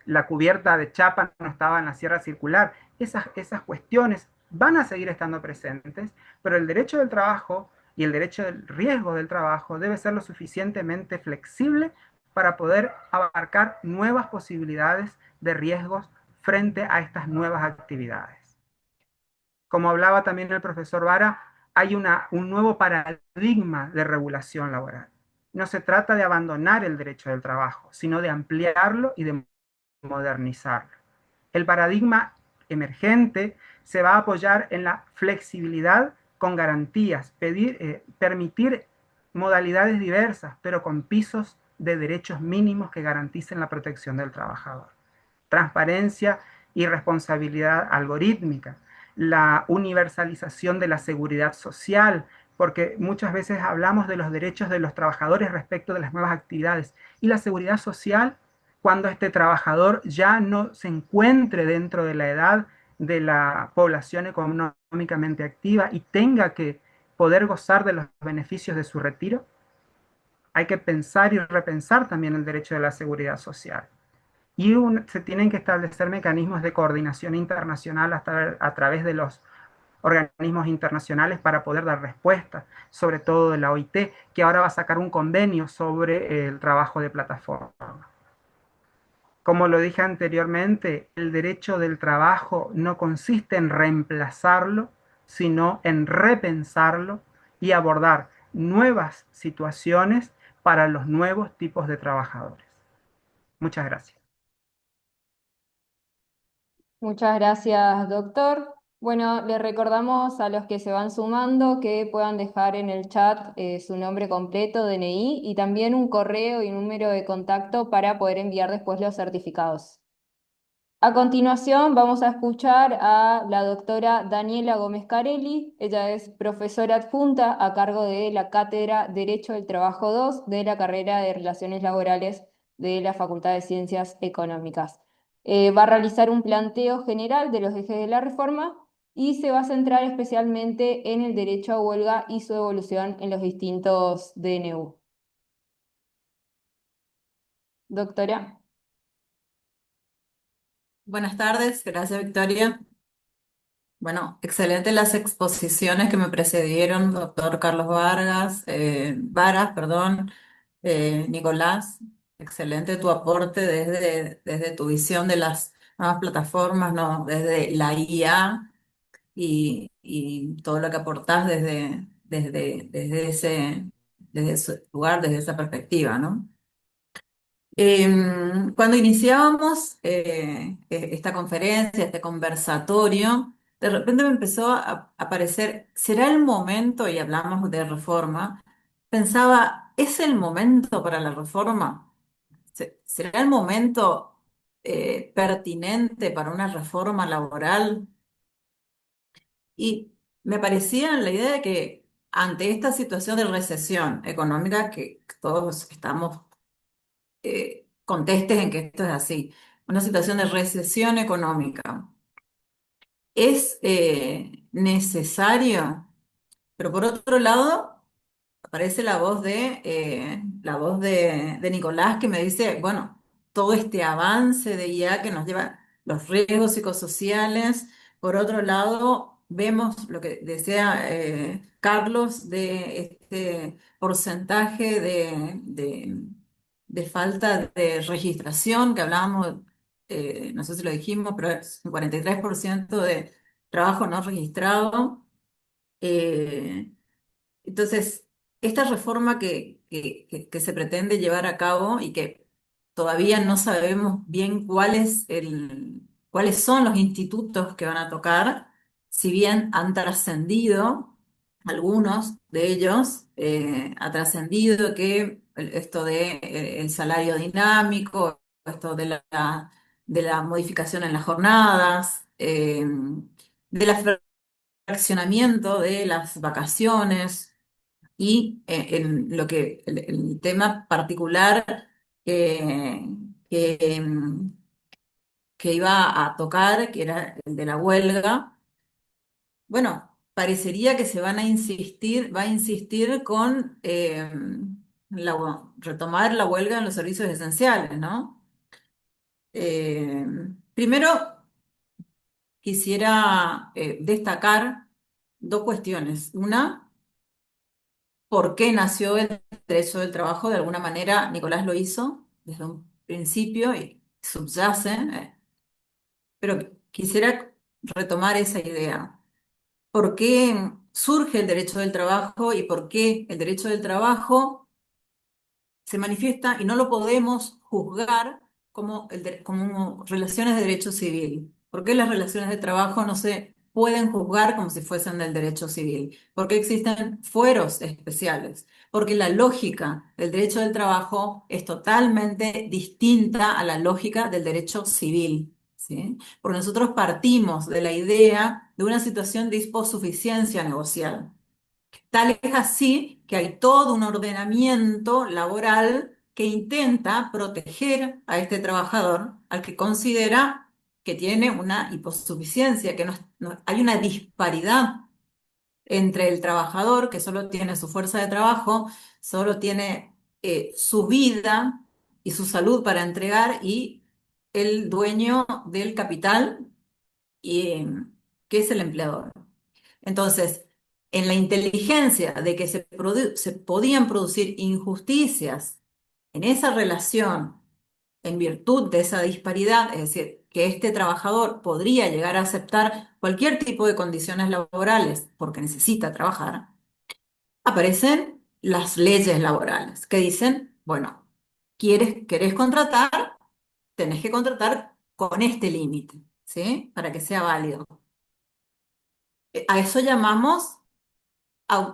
la cubierta de chapa no estaba en la sierra circular. Esas cuestiones van a seguir estando presentes, pero el derecho del trabajo y el derecho del riesgo del trabajo debe ser lo suficientemente flexible para poder abarcar nuevas posibilidades de riesgos frente a estas nuevas actividades. Como hablaba también el profesor Vara, hay un nuevo paradigma de regulación laboral. No se trata de abandonar el derecho del trabajo, sino de ampliarlo y de modernizarlo. El paradigma emergente se va a apoyar en la flexibilidad con garantías, permitir modalidades diversas, pero con pisos de derechos mínimos que garanticen la protección del trabajador. Transparencia y responsabilidad algorítmica, la universalización de la seguridad social, porque muchas veces hablamos de los derechos de los trabajadores respecto de las nuevas actividades, y la seguridad social cuando este trabajador ya no se encuentre dentro de la edad de la población económicamente activa y tenga que poder gozar de los beneficios de su retiro. Hay que pensar y repensar también el derecho de la seguridad social. Y se tienen que establecer mecanismos de coordinación internacional a través de los organismos internacionales para poder dar respuesta, sobre todo de la OIT, que ahora va a sacar un convenio sobre el trabajo de plataforma. Como lo dije anteriormente, el derecho del trabajo no consiste en reemplazarlo, sino en repensarlo y abordar nuevas situaciones para los nuevos tipos de trabajadores. Muchas gracias. Muchas gracias, doctor. Bueno, le recordamos a los que se van sumando que puedan dejar en el chat su nombre completo, DNI y también un correo y número de contacto para poder enviar después los certificados. A continuación vamos a escuchar a la doctora Daniela Gómez Carelli. Ella es profesora adjunta a cargo de la Cátedra Derecho del Trabajo 2 de la carrera de Relaciones Laborales de la Facultad de Ciencias Económicas. Va a realizar un planteo general de los ejes de la reforma y se va a centrar especialmente en el derecho a huelga y su evolución en los distintos DNU. Doctora. Buenas tardes, gracias Victoria. Bueno, excelente las exposiciones que me precedieron, doctor Carlos Varas, perdón, Nicolás. Excelente tu aporte desde tu visión de las nuevas plataformas, ¿no? Desde la IA y todo lo que aportás desde ese lugar, desde esa perspectiva, ¿no? Cuando iniciábamos esta conferencia, este conversatorio, de repente me empezó a aparecer, ¿será el momento? Y hablamos de reforma. Pensaba, ¿es el momento para la reforma? ¿Será el momento pertinente para una reforma laboral? Y me parecía la idea de que ante esta situación de recesión económica que todos estamos contestes en que esto es así, una situación de recesión económica, es necesario Pero por otro lado, aparece la voz de Nicolás que me dice, bueno, todo este avance de IA que nos lleva los riesgos psicosociales. Por otro lado, vemos lo que decía Carlos de este porcentaje de falta de registración que hablábamos, no sé si lo dijimos, pero es un 43% de trabajo no registrado. Eh, entonces, esta reforma que se pretende llevar a cabo y que todavía no sabemos bien cuáles son los institutos que van a tocar, si bien han trascendido, algunos de ellos, ha trascendido que esto de el salario dinámico, esto de la modificación en las jornadas, del fraccionamiento de las vacaciones y en lo que el tema particular que, que, mm, que iba a tocar, que era el de la huelga, bueno, parecería que va a insistir con retomar la huelga en los servicios esenciales, ¿no? Eh, Primero, quisiera destacar dos cuestiones. Una, por qué nació el derecho del trabajo. De alguna manera, Nicolás lo hizo desde un principio y subyace, pero quisiera retomar esa idea. ¿Por qué surge el derecho del trabajo y por qué el derecho del trabajo se manifiesta y no lo podemos juzgar como relaciones de derecho civil? ¿Por qué las relaciones de trabajo no se pueden juzgar como si fuesen del derecho civil? ¿Por qué existen fueros especiales? Porque la lógica del derecho del trabajo es totalmente distinta a la lógica del derecho civil, ¿sí? Porque nosotros partimos de la idea de una situación de hiposuficiencia negocial. Tal es así que hay todo un ordenamiento laboral que intenta proteger a este trabajador al que considera que tiene una hiposuficiencia, que hay una disparidad entre el trabajador que solo tiene su fuerza de trabajo, solo tiene su vida y su salud para entregar y el dueño del capital, y, que es el empleador. Entonces, en la inteligencia de que se podían producir injusticias en esa relación en virtud de esa disparidad, es decir, que este trabajador podría llegar a aceptar cualquier tipo de condiciones laborales porque necesita trabajar, aparecen las leyes laborales que dicen, bueno, querés contratar, tenés que contratar con este límite, ¿sí? Para que sea válido. A eso llamamos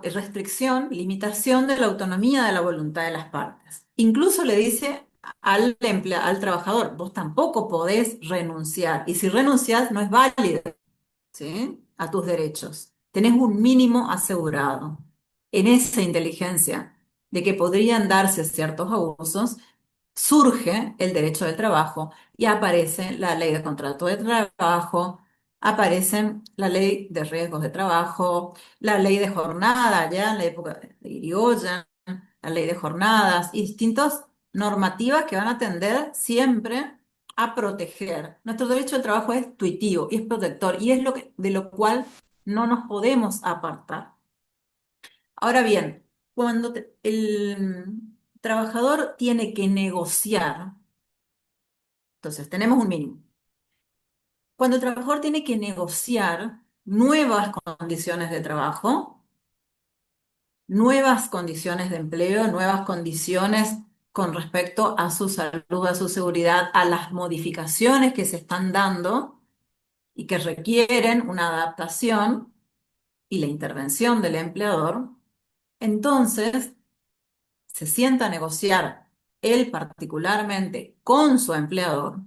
restricción, limitación de la autonomía de la voluntad de las partes. Incluso le dice al trabajador, vos tampoco podés renunciar, y si renuncias no es válido, ¿sí? A tus derechos. Tenés un mínimo asegurado. En esa inteligencia de que podrían darse ciertos abusos, surge el derecho del trabajo y aparece la ley de contrato de trabajo, aparecen la ley de riesgos de trabajo, la ley de jornada, ya en la época de Irigoyen, la ley de jornadas y distintas normativas que van a tender siempre a proteger. Nuestro derecho al trabajo es tuitivo y es protector y es de lo cual no nos podemos apartar. Ahora bien, cuando el trabajador tiene que negociar, entonces tenemos un mínimo. Cuando el trabajador tiene que negociar nuevas condiciones de trabajo, nuevas condiciones de empleo, nuevas condiciones con respecto a su salud, a su seguridad, a las modificaciones que se están dando y que requieren una adaptación y la intervención del empleador, entonces se sienta a negociar él particularmente con su empleador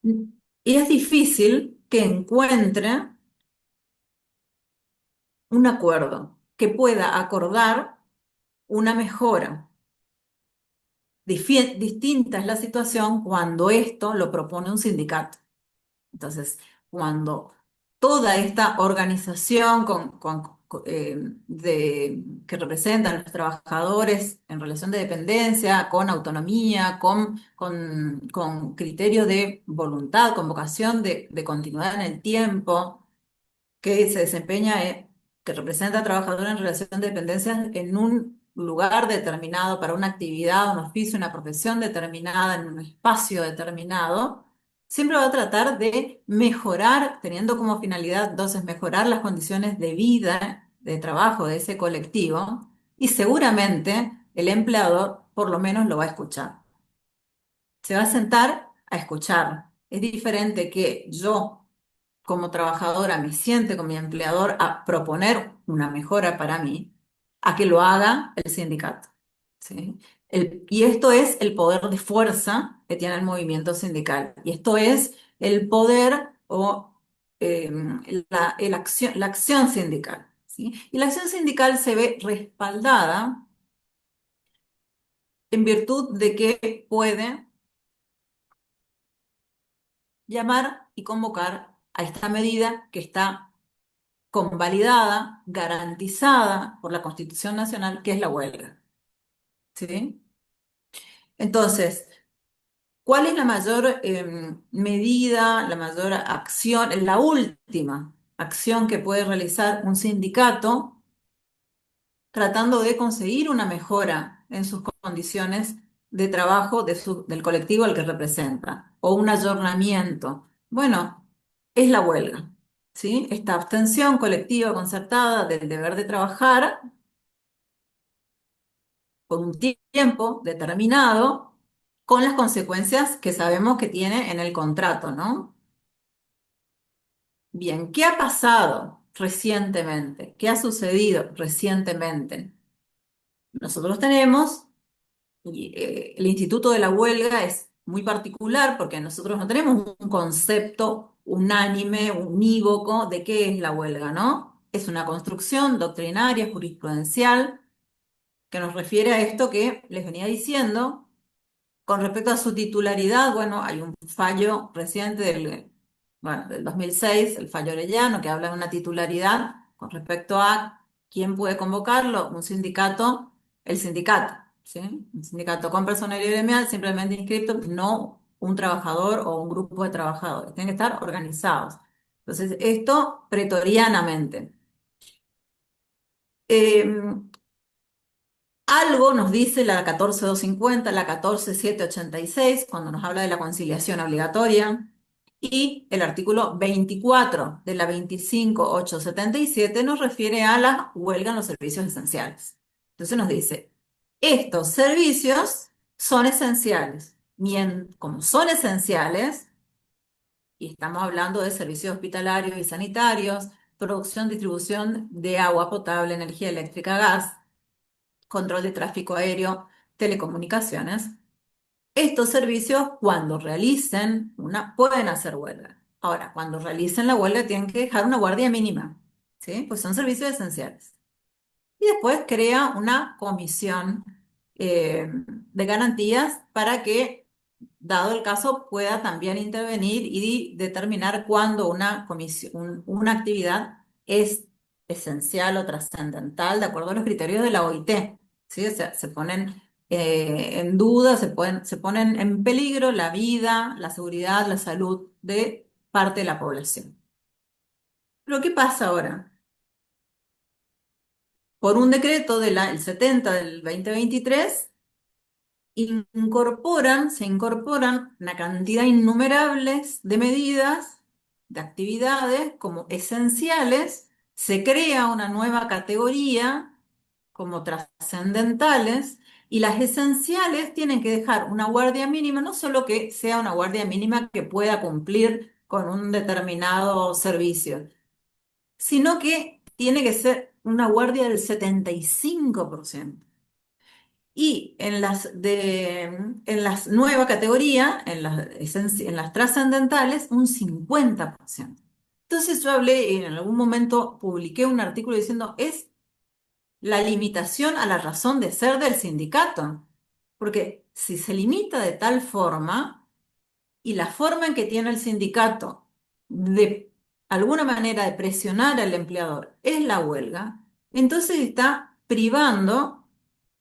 y es difícil que encuentre un acuerdo que pueda acordar una mejora. Distinta es la situación cuando esto lo propone un sindicato. Entonces, cuando toda esta organización que representan a los trabajadores en relación de dependencia, con autonomía, con criterio de voluntad, con vocación de continuidad en el tiempo, que se desempeña, que representa a trabajador en relación de dependencia en un lugar determinado, para una actividad, un oficio, una profesión determinada, en un espacio determinado, siempre va a tratar de mejorar, teniendo como finalidad entonces mejorar las condiciones de vida, de trabajo de ese colectivo, y seguramente el empleador por lo menos lo va a escuchar. Se va a sentar a escuchar. Es diferente que yo como trabajadora me siente con mi empleador a proponer una mejora para mí, a que lo haga el sindicato. ¿Sí? Y esto es el poder de fuerza que tiene el movimiento sindical. Y esto es el poder o eh, la acción sindical. ¿Sí? Y la acción sindical se ve respaldada en virtud de que puede llamar y convocar a esta medida que está convalidada, garantizada por la Constitución Nacional, que es la huelga. ¿Sí? Entonces, ¿cuál es la mayor medida, la mayor acción, la última acción que puede realizar un sindicato tratando de conseguir una mejora en sus condiciones de trabajo del colectivo al que representa, o un ayornamiento? Bueno, es la huelga, ¿sí? Esta abstención colectiva concertada del deber de trabajar por un tiempo determinado, con las consecuencias que sabemos que tiene en el contrato, ¿no? Bien, ¿qué ha pasado recientemente? ¿Qué ha sucedido recientemente? Nosotros tenemos, el Instituto de la Huelga es muy particular porque nosotros no tenemos un concepto unánime, unívoco de qué es la huelga, ¿no? Es una construcción doctrinaria, jurisprudencial, que nos refiere a esto que les venía diciendo. Con respecto a su titularidad, bueno, hay un fallo reciente del 2006, el fallo Orellano, que habla de una titularidad con respecto a quién puede convocarlo, un sindicato, el sindicato, ¿sí? Un sindicato con personería gremial, simplemente inscrito, no un trabajador o un grupo de trabajadores, tienen que estar organizados. Entonces, esto pretorianamente. Algo nos dice la 14250, la 14786, cuando nos habla de la conciliación obligatoria, y el artículo 24 de la 25877 nos refiere a la huelga en los servicios esenciales. Entonces nos dice, estos servicios son esenciales. Bien, como son esenciales, y estamos hablando de servicios hospitalarios y sanitarios, producción, distribución de agua potable, energía eléctrica, gas, control de tráfico aéreo, telecomunicaciones. Estos servicios, cuando realicen pueden hacer huelga. Ahora, cuando realicen la huelga, tienen que dejar una guardia mínima, ¿sí? Pues son servicios esenciales. Y después crea una comisión de garantías para que, dado el caso, pueda también intervenir y determinar cuándo una actividad es esencial o trascendental de acuerdo a los criterios de la OIT. ¿Sí? O sea, se ponen en duda, se ponen en peligro la vida, la seguridad, la salud de parte de la población. Pero ¿qué pasa ahora? Por un decreto el 70 del 2023, se incorporan una cantidad innumerables de medidas, de actividades como esenciales, se crea una nueva categoría como trascendentales, y las esenciales tienen que dejar una guardia mínima, no solo que sea una guardia mínima que pueda cumplir con un determinado servicio, sino que tiene que ser una guardia del 75%. Y en las nueva categoría, en las trascendentales, un 50%. Entonces yo hablé, en algún momento publiqué un artículo diciendo, es la limitación a la razón de ser del sindicato. Porque si se limita de tal forma, y la forma en que tiene el sindicato de alguna manera de presionar al empleador es la huelga, entonces está privando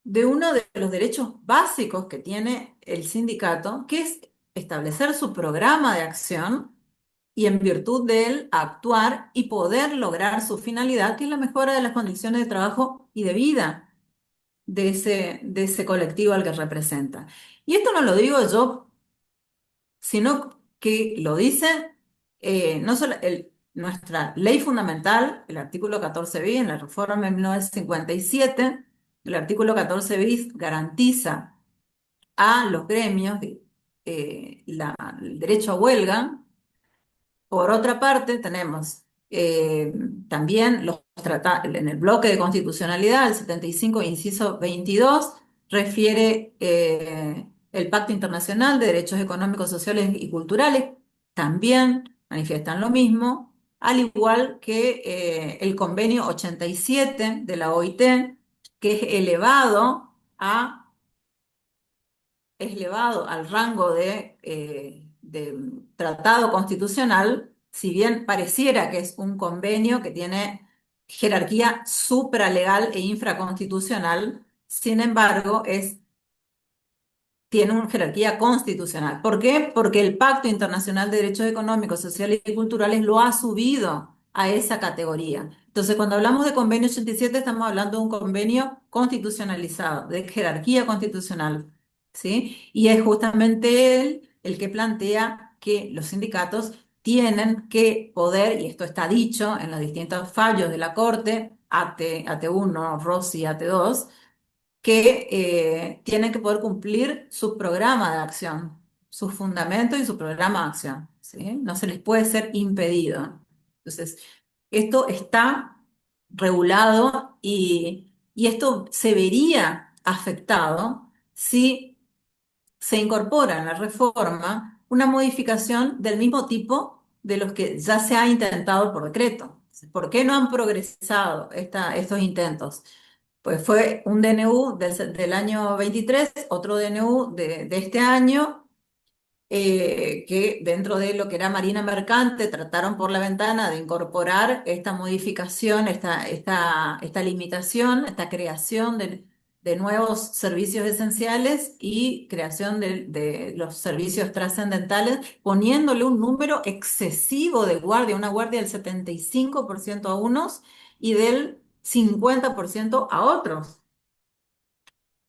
de uno de los derechos básicos que tiene el sindicato, que es establecer su programa de acción y en virtud de él actuar y poder lograr su finalidad, que es la mejora de las condiciones de trabajo y de vida de ese colectivo al que representa. Y esto no lo digo yo, sino que lo dice no solo nuestra ley fundamental, el artículo 14 bis, en la reforma de 1957, el artículo 14 bis garantiza a los gremios el derecho a huelga. Por otra parte, tenemos también en el bloque de constitucionalidad, el 75, inciso 22, refiere el Pacto Internacional de Derechos Económicos, Sociales y Culturales, también manifiestan lo mismo, al igual que el convenio 87 de la OIT, que es elevado al rango de tratado constitucional, si bien pareciera que es un convenio que tiene jerarquía supralegal e infraconstitucional, sin embargo, tiene una jerarquía constitucional. ¿Por qué? Porque el Pacto Internacional de Derechos Económicos, Sociales y Culturales lo ha subido a esa categoría. Entonces, cuando hablamos de convenio 87, estamos hablando de un convenio constitucionalizado, de jerarquía constitucional, ¿sí? Y es justamente él el que plantea que los sindicatos tienen que poder, y esto está dicho en los distintos fallos de la Corte, AT1, ROSI, AT2, que tienen que poder cumplir su programa de acción, sus fundamentos y su programa de acción, ¿sí? No se les puede ser impedido. Entonces, esto está regulado y esto se vería afectado si se incorpora en la reforma una modificación del mismo tipo de los que ya se ha intentado por decreto. ¿Por qué no han progresado estos intentos? Pues fue un DNU del año 23, otro DNU de este año, que dentro de lo que era Marina Mercante trataron por la ventana de incorporar esta modificación, esta limitación, esta creación de nuevos servicios esenciales y creación de los servicios trascendentales, poniéndole un número excesivo de guardia, una guardia del 75% a unos y del 50% a otros,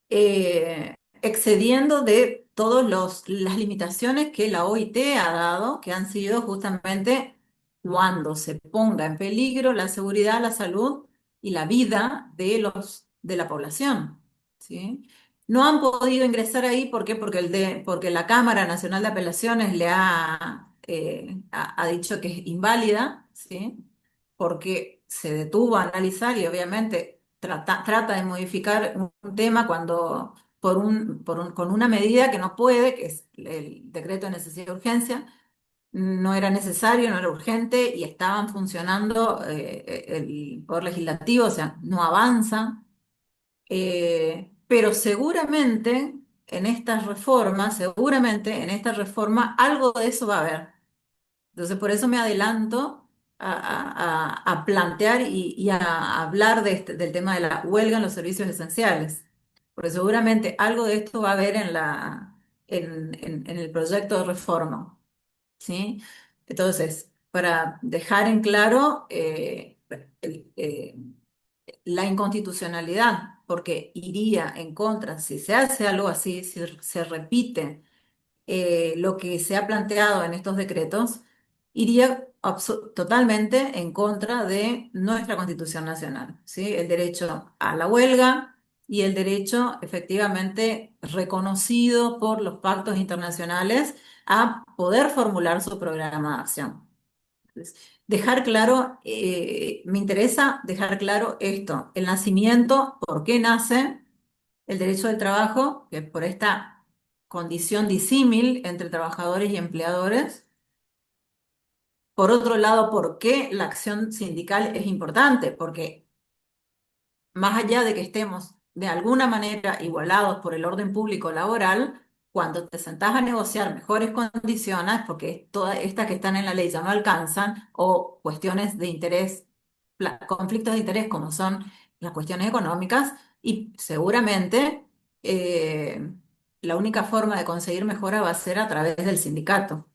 excediendo de todas las limitaciones que la OIT ha dado, que han sido justamente cuando se ponga en peligro la seguridad, la salud y la vida de la población, ¿sí? No han podido ingresar ahí, ¿por qué? Porque la Cámara Nacional de Apelaciones ha dicho que es inválida, ¿sí? Porque se detuvo a analizar y obviamente trata de modificar un tema cuando con una medida que no puede, que es el decreto de necesidad y urgencia, no era necesario, no era urgente y estaban funcionando el Poder Legislativo, o sea, no avanza. Pero seguramente en esta reforma algo de eso va a haber. Entonces, por eso me adelanto a plantear y a hablar del tema de la huelga en los servicios esenciales, porque seguramente algo de esto va a haber en el proyecto de reforma, ¿sí? Entonces, para dejar en claro el- eh, la inconstitucionalidad, porque iría en contra, si se hace algo así, si se repite lo que se ha planteado en estos decretos, iría totalmente en contra de nuestra Constitución Nacional, ¿sí? El derecho a la huelga y el derecho efectivamente reconocido por los pactos internacionales a poder formular su programa de acción. Entonces, me interesa dejar claro esto, el nacimiento, por qué nace el derecho del trabajo, que por esta condición disímil entre trabajadores y empleadores. Por otro lado, ¿por qué la acción sindical es importante? Porque más allá de que estemos de alguna manera igualados por el orden público laboral, cuando te sentás a negociar mejores condiciones, porque todas estas que están en la ley ya no alcanzan, o cuestiones de interés, conflictos de interés como son las cuestiones económicas, y seguramente eh, la única forma de conseguir mejora va a ser a través del sindicato.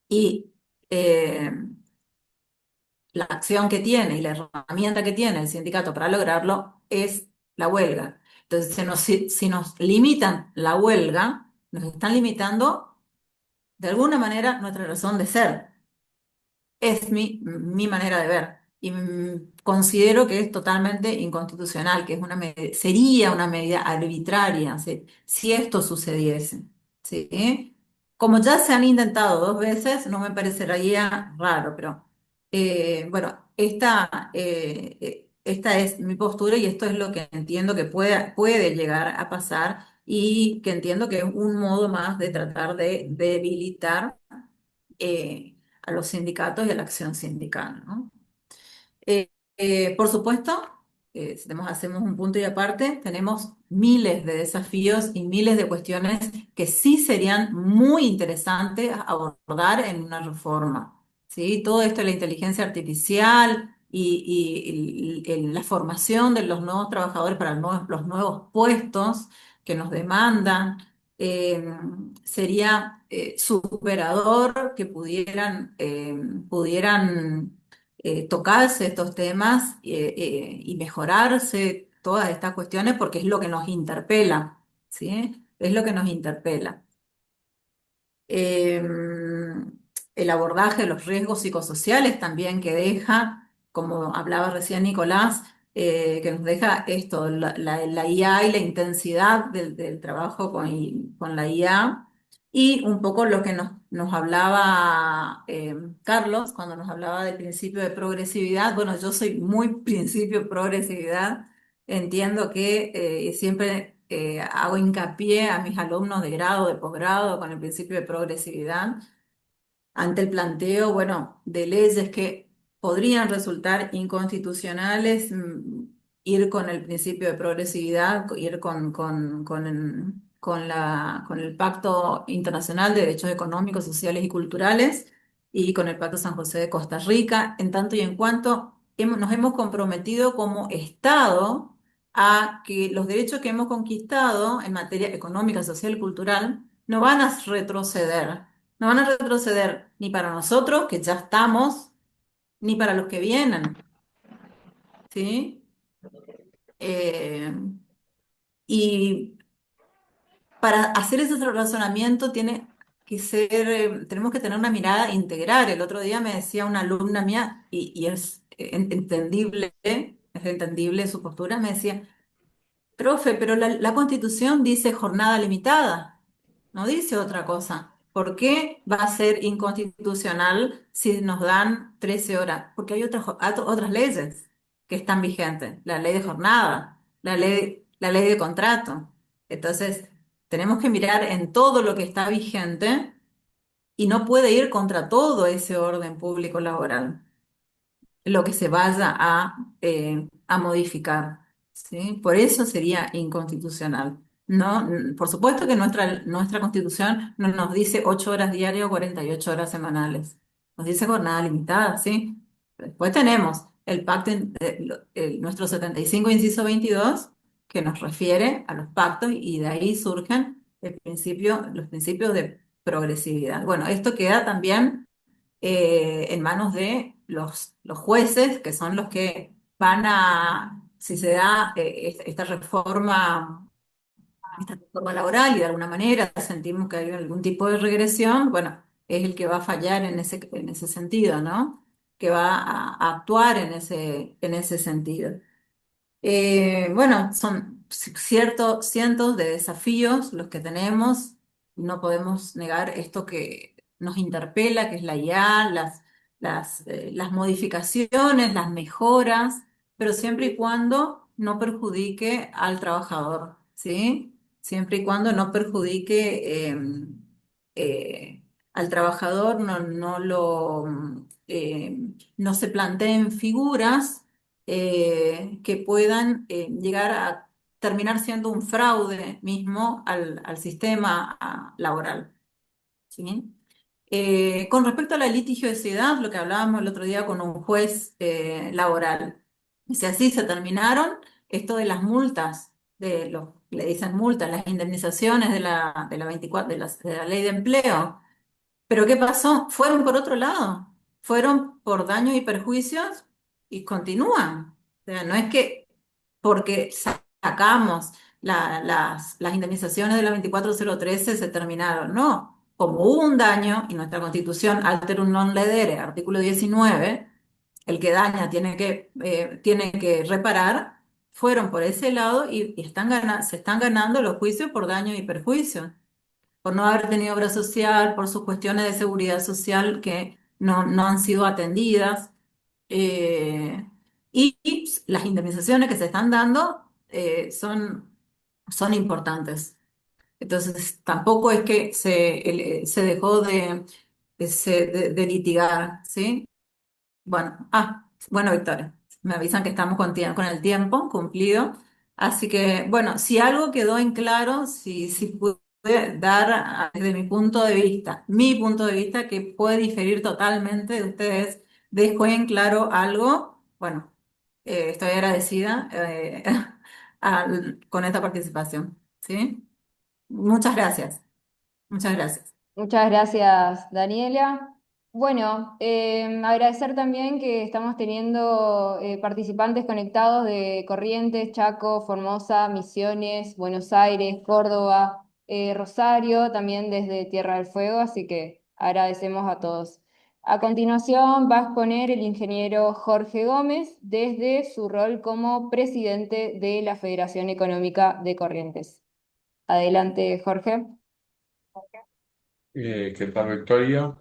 Y eh, la acción que tiene y la herramienta que tiene el sindicato para lograrlo es la huelga. Entonces, si nos limitan la huelga, nos están limitando de alguna manera nuestra razón de ser. Es mi manera de ver. Y considero que es totalmente inconstitucional, que es sería una medida arbitraria si esto sucediese. ¿Sí? Como ya se han intentado dos veces, no me parecería raro, pero bueno, esta es mi postura y esto es lo que entiendo que puede llegar a pasar y que entiendo que es un modo más de tratar de debilitar a los sindicatos y a la acción sindical, ¿no? Eh, por supuesto, si hacemos un punto y aparte, tenemos miles de desafíos y miles de cuestiones que sí serían muy interesantes abordar en una reforma, ¿sí? Todo esto de la inteligencia artificial y la formación de los nuevos trabajadores para los nuevos puestos que nos demandan. eh, Sería superador que pudieran tocarse estos temas y mejorarse todas estas cuestiones porque es lo que nos interpela, ¿sí? Es lo que nos interpela. Eh, el abordaje de los riesgos psicosociales también que deja, como hablaba recién Nicolás, que nos deja esto, la IA y la intensidad del trabajo con la IA, y un poco lo que nos hablaba Carlos cuando nos hablaba del principio de progresividad. Bueno, yo soy muy principio progresividad, entiendo que siempre hago hincapié a mis alumnos de grado, de posgrado, con el principio de progresividad, ante el planteo, bueno, de leyes que podrían resultar inconstitucionales, ir con el principio de progresividad, ir con el Pacto Internacional de Derechos Económicos, Sociales y Culturales y con el Pacto San José de Costa Rica, en tanto y en cuanto nos hemos comprometido como Estado a que los derechos que hemos conquistado en materia económica, social y cultural no van a retroceder. No van a retroceder ni para nosotros, que ya estamos, ni para los que vienen, ¿sí? Eh, y para hacer ese razonamiento tenemos que tener una mirada integral. El otro día me decía una alumna mía, y es entendible su postura, me decía, profe, pero la Constitución dice jornada limitada, no dice otra cosa. ¿Por qué va a ser inconstitucional si nos dan 13 horas? Porque hay otras leyes que están vigentes, la ley de jornada, la ley de contrato. Entonces, tenemos que mirar en todo lo que está vigente y no puede ir contra todo ese orden público laboral lo que se vaya a modificar, ¿sí? Por eso sería inconstitucional. No, por supuesto que nuestra Constitución no nos dice 8 horas diarias o 48 horas semanales. Nos dice jornada limitada, ¿sí? Después tenemos el pacto, nuestro 75 inciso 22 que nos refiere a los pactos y de ahí surgen los principios de progresividad. Bueno, esto queda también en manos de los jueces, que son los que si se da esta reforma laboral y de alguna manera sentimos que hay algún tipo de regresión, bueno, es el que va a fallar en ese sentido, ¿no? Que va a actuar en ese sentido. Bueno, son cientos de desafíos los que tenemos. No podemos negar esto que nos interpela, que es la IA, las modificaciones, las mejoras, pero siempre y cuando no perjudique al trabajador, ¿sí? Siempre y cuando no perjudique al trabajador, no se planteen figuras que puedan llegar a terminar siendo un fraude mismo al sistema laboral. ¿Sí? Con respecto a la litigiosidad, lo que hablábamos el otro día con un juez laboral, si así se terminaron esto de las multas, le dicen multas, las indemnizaciones de la 24, de la ley de empleo. Pero ¿qué pasó? Fueron por otro lado, fueron por daños y perjuicios y continúan. O sea, no es que porque sacamos las indemnizaciones de la 24013 se terminaron, no. Como hubo un daño y nuestra Constitución alterum non ledere, artículo 19, el que daña tiene que reparar, fueron por ese lado y se están ganando los juicios por daño y perjuicio por no haber tenido obra social, por sus cuestiones de seguridad social que no han sido atendidas. eh, y las indemnizaciones que se están dando son importantes. Entonces, tampoco es que se dejó de litigar, ¿sí? Bueno, Victoria, me avisan que estamos con el tiempo cumplido. Así que, bueno, si algo quedó en claro, si pude dar desde mi punto de vista, que puede diferir totalmente de ustedes, dejo en claro algo, bueno, estoy agradecida con esta participación, ¿sí? Muchas gracias, muchas gracias. Muchas gracias, Daniela. Bueno, agradecer también que estamos teniendo participantes conectados de Corrientes, Chaco, Formosa, Misiones, Buenos Aires, Córdoba, Rosario, también desde Tierra del Fuego, así que agradecemos a todos. A continuación va a exponer el ingeniero Jorge Gómez desde su rol como presidente de la Federación Económica de Corrientes. Adelante, Jorge. ¿Qué tal, Victoria?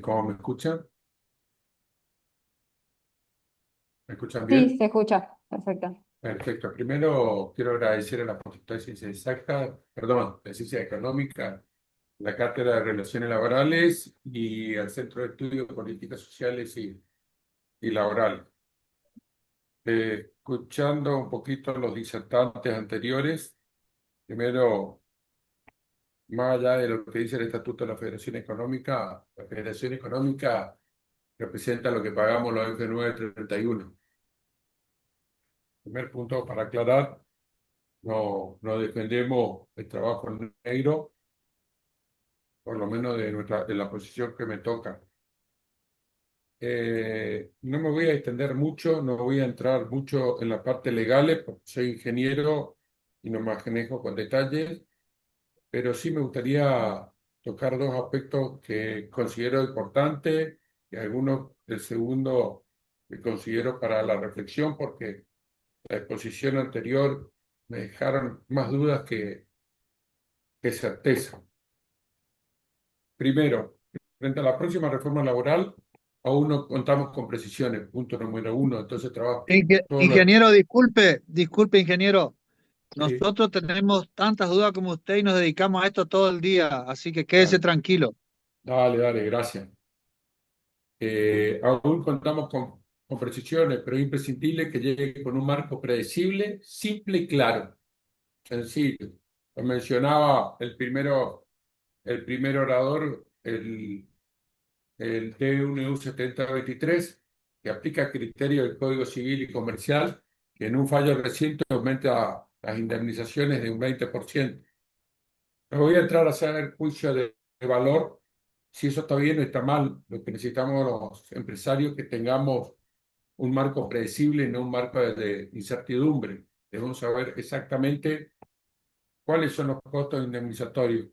¿Cómo me escuchan? ¿Me escuchan Sí, bien? se escucha. Perfecto. Perfecto. Primero quiero agradecer a la Facultad de Ciencias Exactas, perdón, de Ciencias Económicas, la Cátedra de Relaciones Laborales y al Centro de Estudios de Políticas Sociales y Laborales. Escuchando un poquito a los disertantes anteriores, primero, más allá de lo que dice el Estatuto de la Federación Económica representa lo que pagamos los F931. Primer punto para aclarar, no defendemos el trabajo en negro, por lo menos de la posición que me toca. No me voy a extender mucho, no voy a entrar mucho en la parte legal, porque soy ingeniero y no me manejo con detalles, pero sí me gustaría tocar dos aspectos que considero importantes y algunos del segundo que considero para la reflexión, porque la exposición anterior me dejaron más dudas que certeza. Primero, frente a la próxima reforma laboral, aún no contamos con precisiones, punto número uno. Entonces, trabajo todo lo... Ingeniero, disculpe, ingeniero. Sí, Nosotros tenemos tantas dudas como usted y nos dedicamos a esto todo el día, así que quédese dale, tranquilo. dale, gracias. Aún contamos con precisiones, pero es imprescindible que llegue con un marco predecible, simple y claro, sencillo. Lo mencionaba el primer orador, el TNU 7023, que aplica criterios del Código Civil y Comercial, que en un fallo reciente aumenta las indemnizaciones de un 20%. No voy a entrar a hacer juicio de valor, si eso está bien o está mal. Lo que necesitamos los empresarios es que tengamos un marco predecible y no un marco de incertidumbre. Debemos saber exactamente cuáles son los costos indemnizatorios.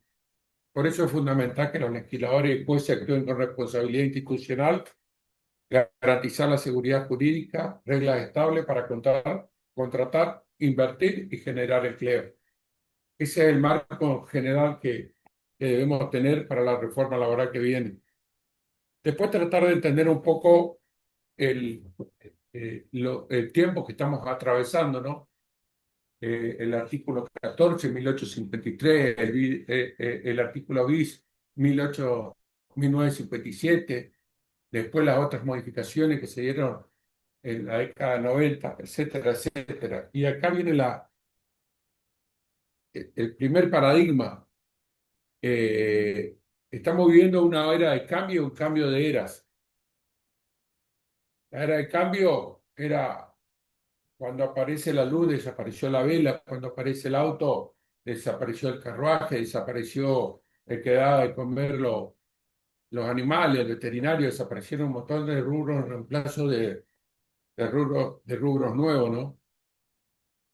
Por eso es fundamental que los legisladores y jueces actúen con responsabilidad institucional, garantizar la seguridad jurídica, reglas estables para contratar, invertir y generar empleo. Ese es el marco general que debemos tener para la reforma laboral que viene. Después tratar de entender un poco el tiempo que estamos atravesando, ¿no? El artículo 14, 1853, el artículo bis, 1957, después las otras modificaciones que se dieron en la década 90, etcétera, etcétera. Y acá viene el primer paradigma. Estamos viviendo una era de cambio, un cambio de eras. La era de cambio era cuando aparece la luz, desapareció la vela; cuando aparece el auto, desapareció el carruaje, desapareció el que daba de comer los animales, el veterinario; desaparecieron un montón de rubros en reemplazo de rubros nuevos, ¿no?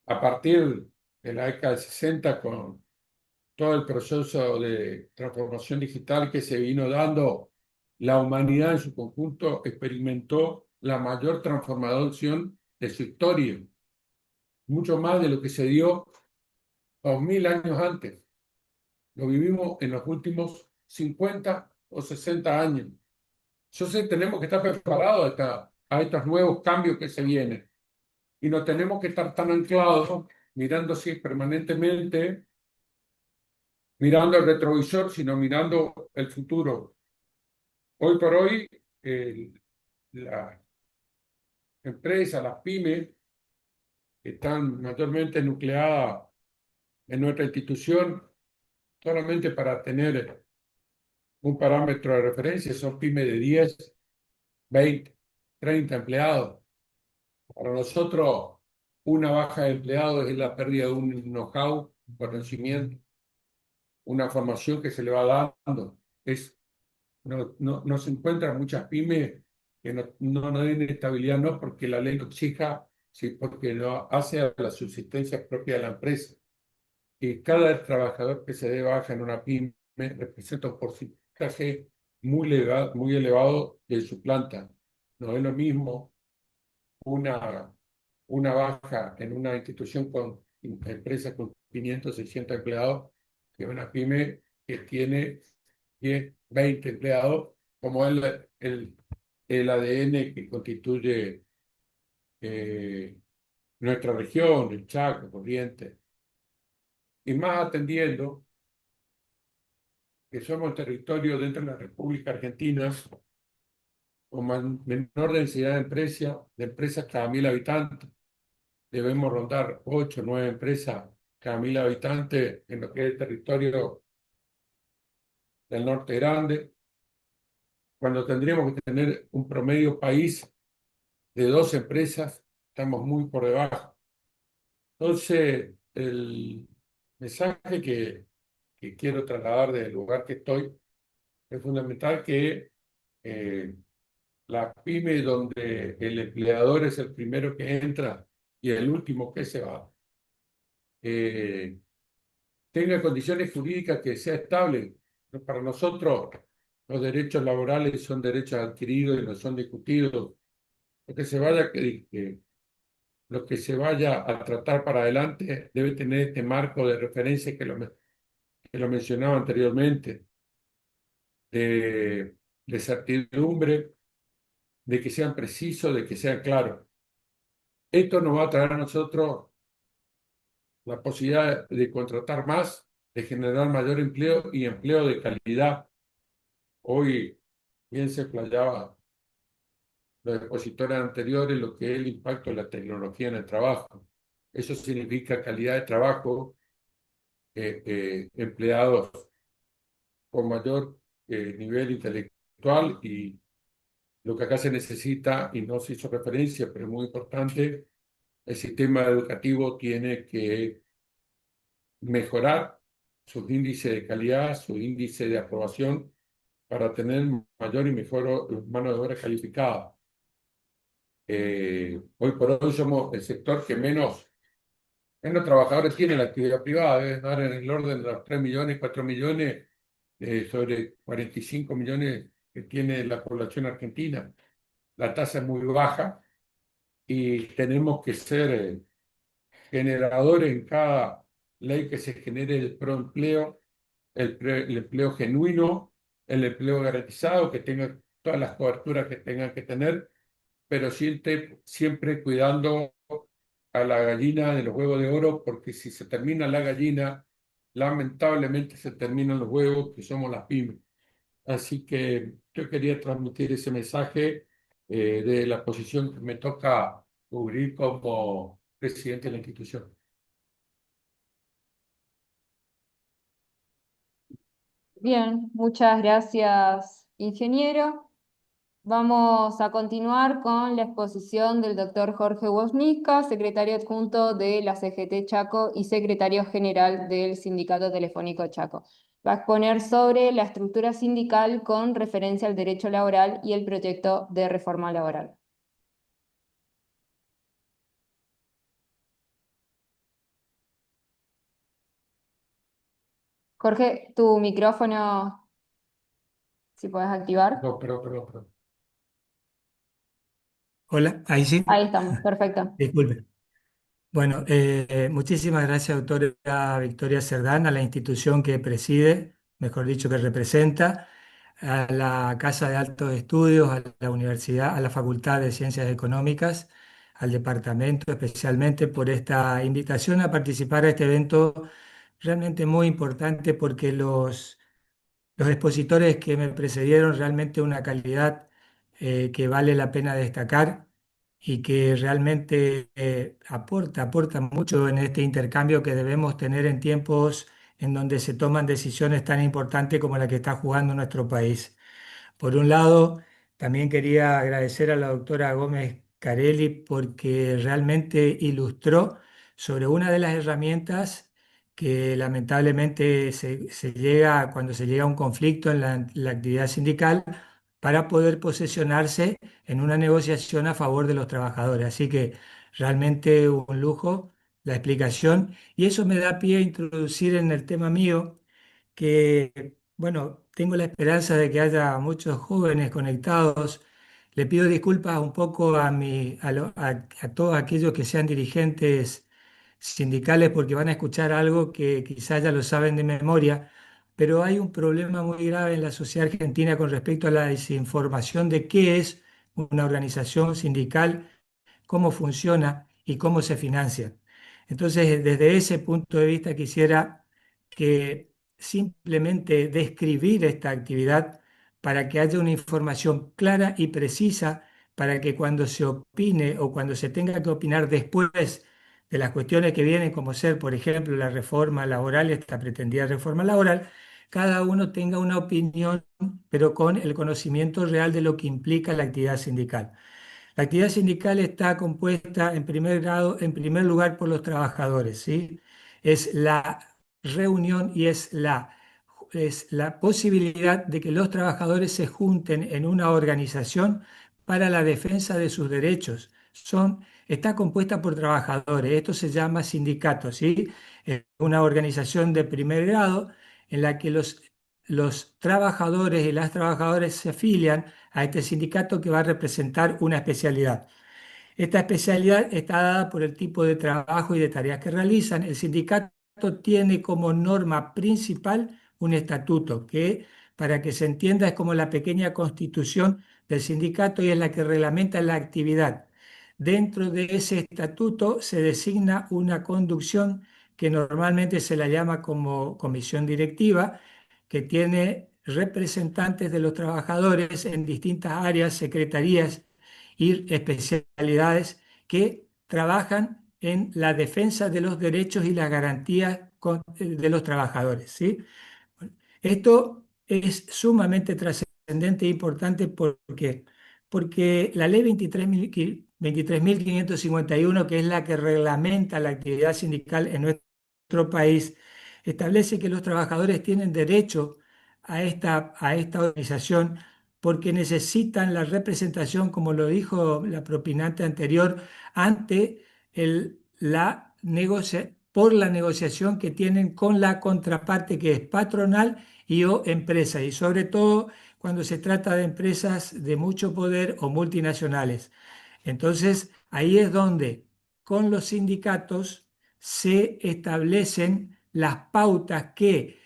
A partir de la década del 60, con todo el proceso de transformación digital que se vino dando, la humanidad en su conjunto experimentó la mayor transformación de su historia, mucho más de lo que se dio 2000 años antes. Lo vivimos en los últimos 50 o 60 años. Entonces tenemos que estar preparados a estos nuevos cambios que se vienen. Y no tenemos que estar tan anclados, mirando así permanentemente, mirando el retrovisor, sino mirando el futuro. Hoy por hoy, las empresas, las pymes, están mayormente nucleadas en nuestra institución solamente para tener un parámetro de referencia. Son pymes de 10, 20, 30 empleados. Para nosotros, una baja de empleados es la pérdida de un know-how, un conocimiento, una formación que se le va dando. No se encuentran muchas pymes que no den estabilidad, no porque la ley lo exija, sino porque lo hace a la subsistencia propia de la empresa. Y cada trabajador que se dé baja en una pyme representa un porcentaje muy elevado de su planta. No es lo mismo una, una baja en una institución con empresa con 500, 600 empleados que una pyme que tiene 10, 20 empleados, como el ADN que constituye nuestra región, el Chaco, Corrientes. Y más atendiendo que somos territorio dentro de la República Argentina con menor densidad de empresas cada 1000 habitantes. Debemos rondar 8 o 9 empresas cada 1000 habitantes en lo que es el territorio del norte grande, cuando tendríamos que tener un promedio país de 2 empresas. Estamos muy por debajo. Entonces, el mensaje que quiero trasladar del lugar que estoy es fundamental que la pyme, donde el empleador es el primero que entra y el último que se va, tenga condiciones jurídicas que sea estable. Para nosotros, los derechos laborales son derechos adquiridos y no son discutidos. Lo que se vaya a tratar para adelante debe tener este marco de referencia que lo mencionaba anteriormente, de certidumbre, de que sean precisos, de que sean claros. Esto nos va a traer a nosotros la posibilidad de contratar más, de generar mayor empleo y empleo de calidad. Hoy bien se explayaba los expositores anteriores lo que es el impacto de la tecnología en el trabajo. Eso significa calidad de trabajo, empleados con mayor nivel intelectual, y lo que acá se necesita, y no se hizo referencia, pero es muy importante, el sistema educativo tiene que mejorar sus índices de calidad, su índice de aprobación, para tener mayor y mejor mano de obra calificada. Hoy por hoy somos el sector que menos trabajadores tiene la actividad privada. Debe estar en el orden de los 3 millones, 4 millones, sobre 45 millones que tiene la población argentina. La tasa es muy baja y tenemos que ser generadores en cada ley que se genere el proempleo, el empleo genuino, el empleo garantizado, que tenga todas las coberturas que tengan que tener, pero siempre cuidando a la gallina de los huevos de oro, porque si se termina la gallina, lamentablemente se terminan los huevos, que somos las pymes. Así que yo quería transmitir ese mensaje de la posición que me toca cubrir como presidente de la institución. Bien, muchas gracias, ingeniero. Vamos a continuar con la exposición del doctor Jorge Woznicka, secretario adjunto de la CGT Chaco y secretario general del Sindicato Telefónico Chaco. Va a exponer sobre la estructura sindical con referencia al derecho laboral y el proyecto de reforma laboral. Jorge, tu micrófono, si puedes activar. No, pero. Hola, ahí sí, Ahí estamos, perfecto. disculpe. Bueno, muchísimas gracias, doctora Victoria Cerdán, a la institución que preside, mejor dicho, que representa, a la Casa de Altos Estudios, a la Universidad, a la Facultad de Ciencias Económicas, al departamento, especialmente por esta invitación a participar de este evento realmente muy importante porque los expositores que me precedieron realmente una calidad que vale la pena destacar y que realmente aporta mucho en este intercambio que debemos tener en tiempos en donde se toman decisiones tan importantes como la que está jugando nuestro país. Por un lado, también quería agradecer a la doctora Gómez Carelli porque realmente ilustró sobre una de las herramientas que lamentablemente se llega cuando se llega a un conflicto en la actividad sindical para poder posesionarse en una negociación a favor de los trabajadores. Así que realmente un lujo la explicación y eso me da pie a introducir en el tema mío que, bueno, tengo la esperanza de que haya muchos jóvenes conectados. Le pido disculpas un poco a todos aquellos que sean dirigentes sindicales porque van a escuchar algo que quizás ya lo saben de memoria, pero hay un problema muy grave en la sociedad argentina con respecto a la desinformación de qué es una organización sindical, cómo funciona y cómo se financia. Entonces, desde ese punto de vista, quisiera que simplemente describir esta actividad para que haya una información clara y precisa para que cuando se opine o cuando se tenga que opinar después de las cuestiones que vienen, como ser, por ejemplo, la reforma laboral, esta pretendida reforma laboral, cada uno tenga una opinión, pero con el conocimiento real de lo que implica la actividad sindical. La actividad sindical está compuesta en primer grado, en primer lugar, por los trabajadores, ¿sí? Es la reunión y es la posibilidad de que los trabajadores se junten en una organización para la defensa de sus derechos. Está compuesta por trabajadores, esto se llama sindicato, ¿sí? Es una organización de primer grado en la que los trabajadores y las trabajadoras se afilian a este sindicato que va a representar una especialidad. Esta especialidad está dada por el tipo de trabajo y de tareas que realizan. El sindicato tiene como norma principal un estatuto que, para que se entienda, es como la pequeña constitución del sindicato y es la que reglamenta la actividad. Dentro de ese estatuto se designa una conducción que normalmente se la llama como comisión directiva, que tiene representantes de los trabajadores en distintas áreas, secretarías y especialidades que trabajan en la defensa de los derechos y las garantías de los trabajadores, ¿sí? Esto es sumamente trascendente e importante porque la ley 23.551, que es la que reglamenta la actividad sindical en nuestro país, establece que los trabajadores tienen derecho a esta organización porque necesitan la representación, como lo dijo la propinante anterior, ante por la negociación que tienen con la contraparte que es patronal y o empresa, y sobre todo cuando se trata de empresas de mucho poder o multinacionales. Entonces, ahí es donde con los sindicatos se establecen las pautas que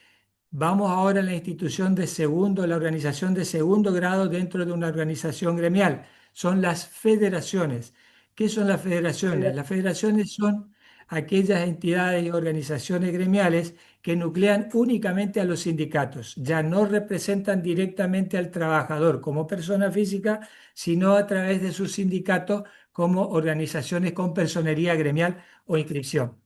vamos ahora a la institución de segundo, la organización de segundo grado dentro de una organización gremial. Son las federaciones. ¿Qué son las federaciones? Las federaciones son aquellas entidades y organizaciones gremiales que nuclean únicamente a los sindicatos. Ya no representan directamente al trabajador como persona física, sino a través de sus sindicatos como organizaciones con personería gremial o inscripción.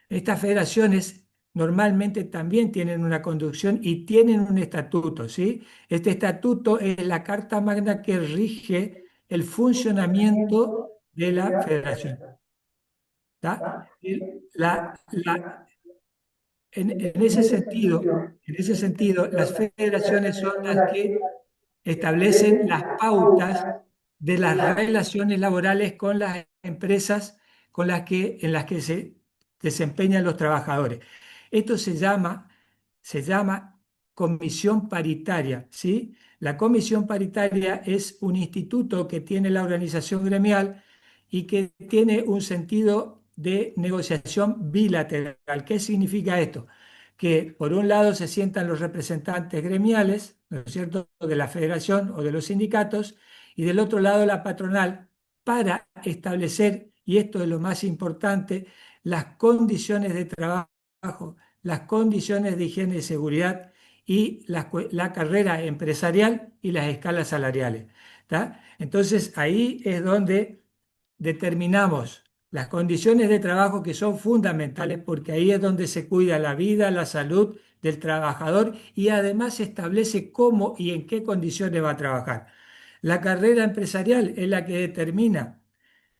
Estas federaciones normalmente también tienen una conducción y tienen un estatuto, ¿sí? Este estatuto es la carta magna que rige el funcionamiento de la federación. ¿Tá? En ese sentido, las federaciones son las que establecen las pautas de las relaciones laborales con las empresas en las que se desempeñan los trabajadores. Esto se llama comisión paritaria, ¿sí? La comisión paritaria es un instituto que tiene la organización gremial y que tiene un sentido de negociación bilateral. ¿Qué significa esto? Que por un lado se sientan los representantes gremiales, ¿no es cierto?, de la federación o de los sindicatos, y del otro lado la patronal, para establecer, y esto es lo más importante, las condiciones de trabajo, las condiciones de higiene y seguridad y la carrera empresarial y las escalas salariales. ¿Tá? Entonces ahí es donde determinamos las condiciones de trabajo que son fundamentales, porque ahí es donde se cuida la vida, la salud del trabajador y además se establece cómo y en qué condiciones va a trabajar. La carrera empresarial es la que determina,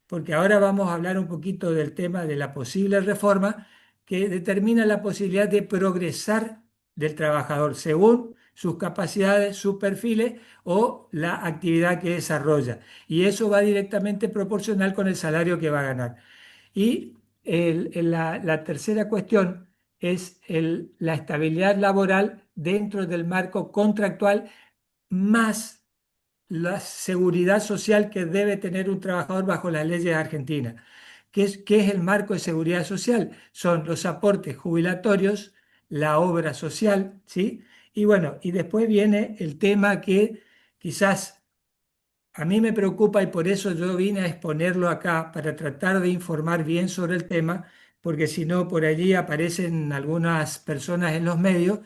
porque ahora vamos a hablar un poquito del tema de la posible reforma que determina la posibilidad de progresar del trabajador según sus capacidades, sus perfiles o la actividad que desarrolla. Y eso va directamente proporcional con el salario que va a ganar. Y la tercera cuestión es la estabilidad laboral dentro del marco contractual más la seguridad social que debe tener un trabajador bajo las leyes argentinas. ¿Qué es el marco de seguridad social? Son los aportes jubilatorios, la obra social, ¿sí? Y bueno, y después viene el tema que quizás a mí me preocupa y por eso yo vine a exponerlo acá para tratar de informar bien sobre el tema, porque si no, por allí aparecen algunas personas en los medios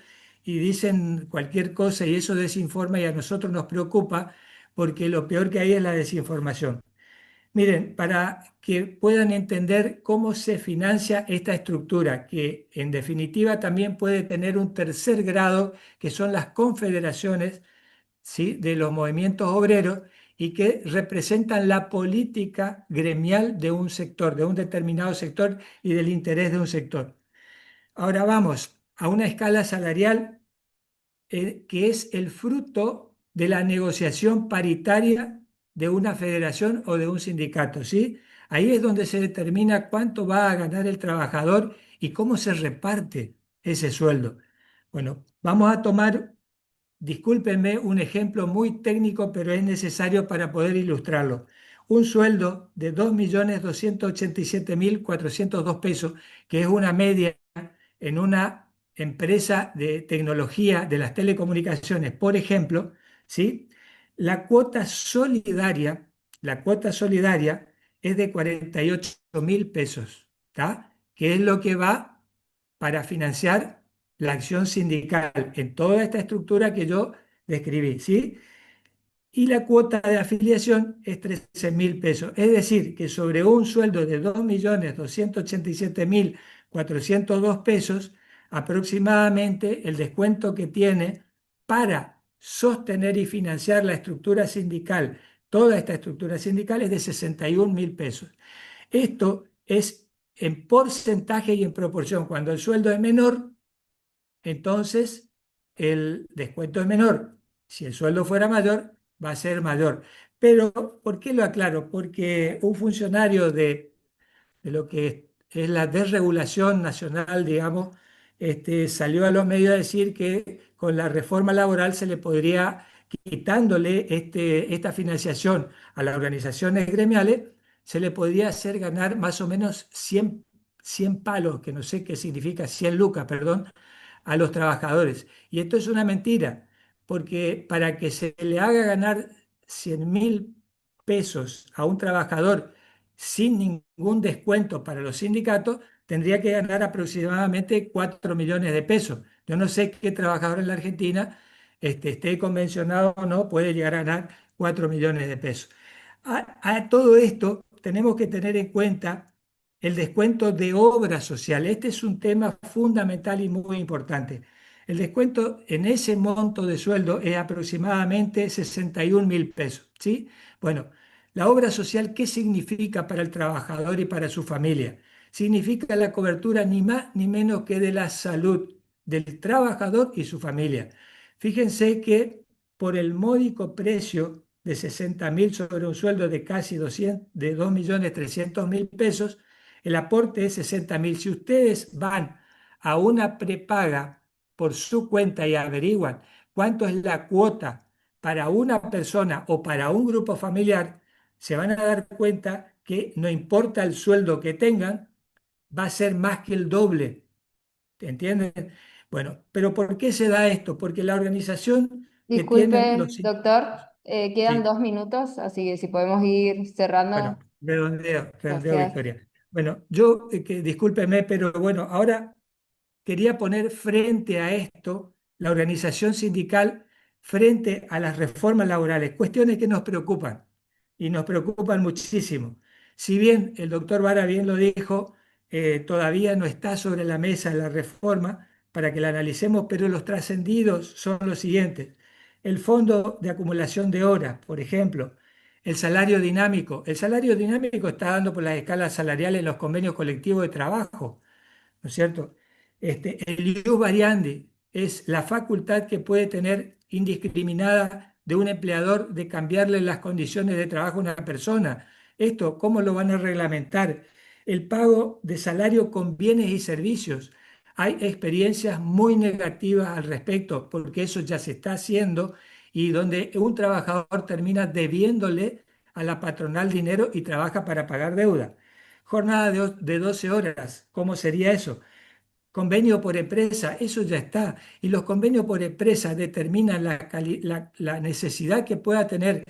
y dicen cualquier cosa y eso desinforma y a nosotros nos preocupa porque lo peor que hay es la desinformación. Miren, para que puedan entender cómo se financia esta estructura, que en definitiva también puede tener un tercer grado, que son las confederaciones, ¿sí?, de los movimientos obreros y que representan la política gremial de un sector, de un determinado sector y del interés de un sector. Ahora vamos a una escala salarial que es el fruto de la negociación paritaria de una federación o de un sindicato, ¿sí? Ahí es donde se determina cuánto va a ganar el trabajador y cómo se reparte ese sueldo. Bueno, vamos a tomar, discúlpenme, un ejemplo muy técnico, pero es necesario para poder ilustrarlo. Un sueldo de 2.287.402 pesos, que es una media en una empresa de tecnología de las telecomunicaciones, por ejemplo, ¿sí? La cuota solidaria, la cuota solidaria es de 48.000 pesos, ¿tá? Que es lo que va para financiar la acción sindical en toda esta estructura que yo describí, ¿sí? Y la cuota de afiliación es 13.000 pesos. Es decir, que sobre un sueldo de 2.287.402 pesos, aproximadamente el descuento que tiene para sostener y financiar la estructura sindical, toda esta estructura sindical es de 61.000 pesos. Esto es en porcentaje y en proporción. Cuando el sueldo es menor, entonces el descuento es menor. Si el sueldo fuera mayor, va a ser mayor. Pero, ¿por qué lo aclaro? Porque un funcionario de lo que es la desregulación nacional, digamos, salió a los medios a decir que con la reforma laboral se le podría, quitándole esta financiación a las organizaciones gremiales, se le podría hacer ganar más o menos 100 palos, que no sé qué significa, 100 lucas, perdón, a los trabajadores. Y esto es una mentira, porque para que se le haga ganar 100.000 pesos a un trabajador sin ningún descuento para los sindicatos, tendría que ganar aproximadamente 4 millones de pesos. Yo no sé qué trabajador en la Argentina, esté convencionado o no, puede llegar a ganar 4 millones de pesos. A todo esto tenemos que tener en cuenta el descuento de obra social. Este es un tema fundamental y muy importante. El descuento en ese monto de sueldo es aproximadamente 61.000 pesos, ¿sí? Bueno, la obra social, ¿qué significa para el trabajador y para su familia? Significa la cobertura ni más ni menos que de la salud del trabajador y su familia. Fíjense que por el módico precio de 60.000 sobre un sueldo de casi 2.300.000 pesos, el aporte es 60.000. Si ustedes van a una prepaga por su cuenta y averiguan cuánto es la cuota para una persona o para un grupo familiar, se van a dar cuenta que no importa el sueldo que tengan, va a ser más que el doble. ¿Entienden? Bueno, pero ¿por qué se da esto? Porque la organización que tienen Disculpe, doctor, quedan Sí, 2 minutos, así que si podemos ir cerrando, bueno, redondeo, gracias. Victoria. Bueno, yo, discúlpeme, pero bueno, ahora quería poner frente a esto la organización sindical frente a las reformas laborales, cuestiones que nos preocupan y nos preocupan muchísimo. Si bien el doctor Vara bien lo dijo, todavía no está sobre la mesa la reforma para que la analicemos, pero los trascendidos son los siguientes. El fondo de acumulación de horas, por ejemplo, el salario dinámico. El salario dinámico está dando por las escalas salariales en los convenios colectivos de trabajo, ¿no es cierto? El ius variandi es la facultad que puede tener indiscriminada de un empleador de cambiarle las condiciones de trabajo a una persona. Esto, ¿cómo lo van a reglamentar? El pago de salario con bienes y servicios. Hay experiencias muy negativas al respecto, porque eso ya se está haciendo y donde un trabajador termina debiéndole a la patronal dinero y trabaja para pagar deuda. Jornada de 12 horas, ¿cómo sería eso? Convenio por empresa, eso ya está. Y los convenios por empresa determinan la necesidad que pueda tener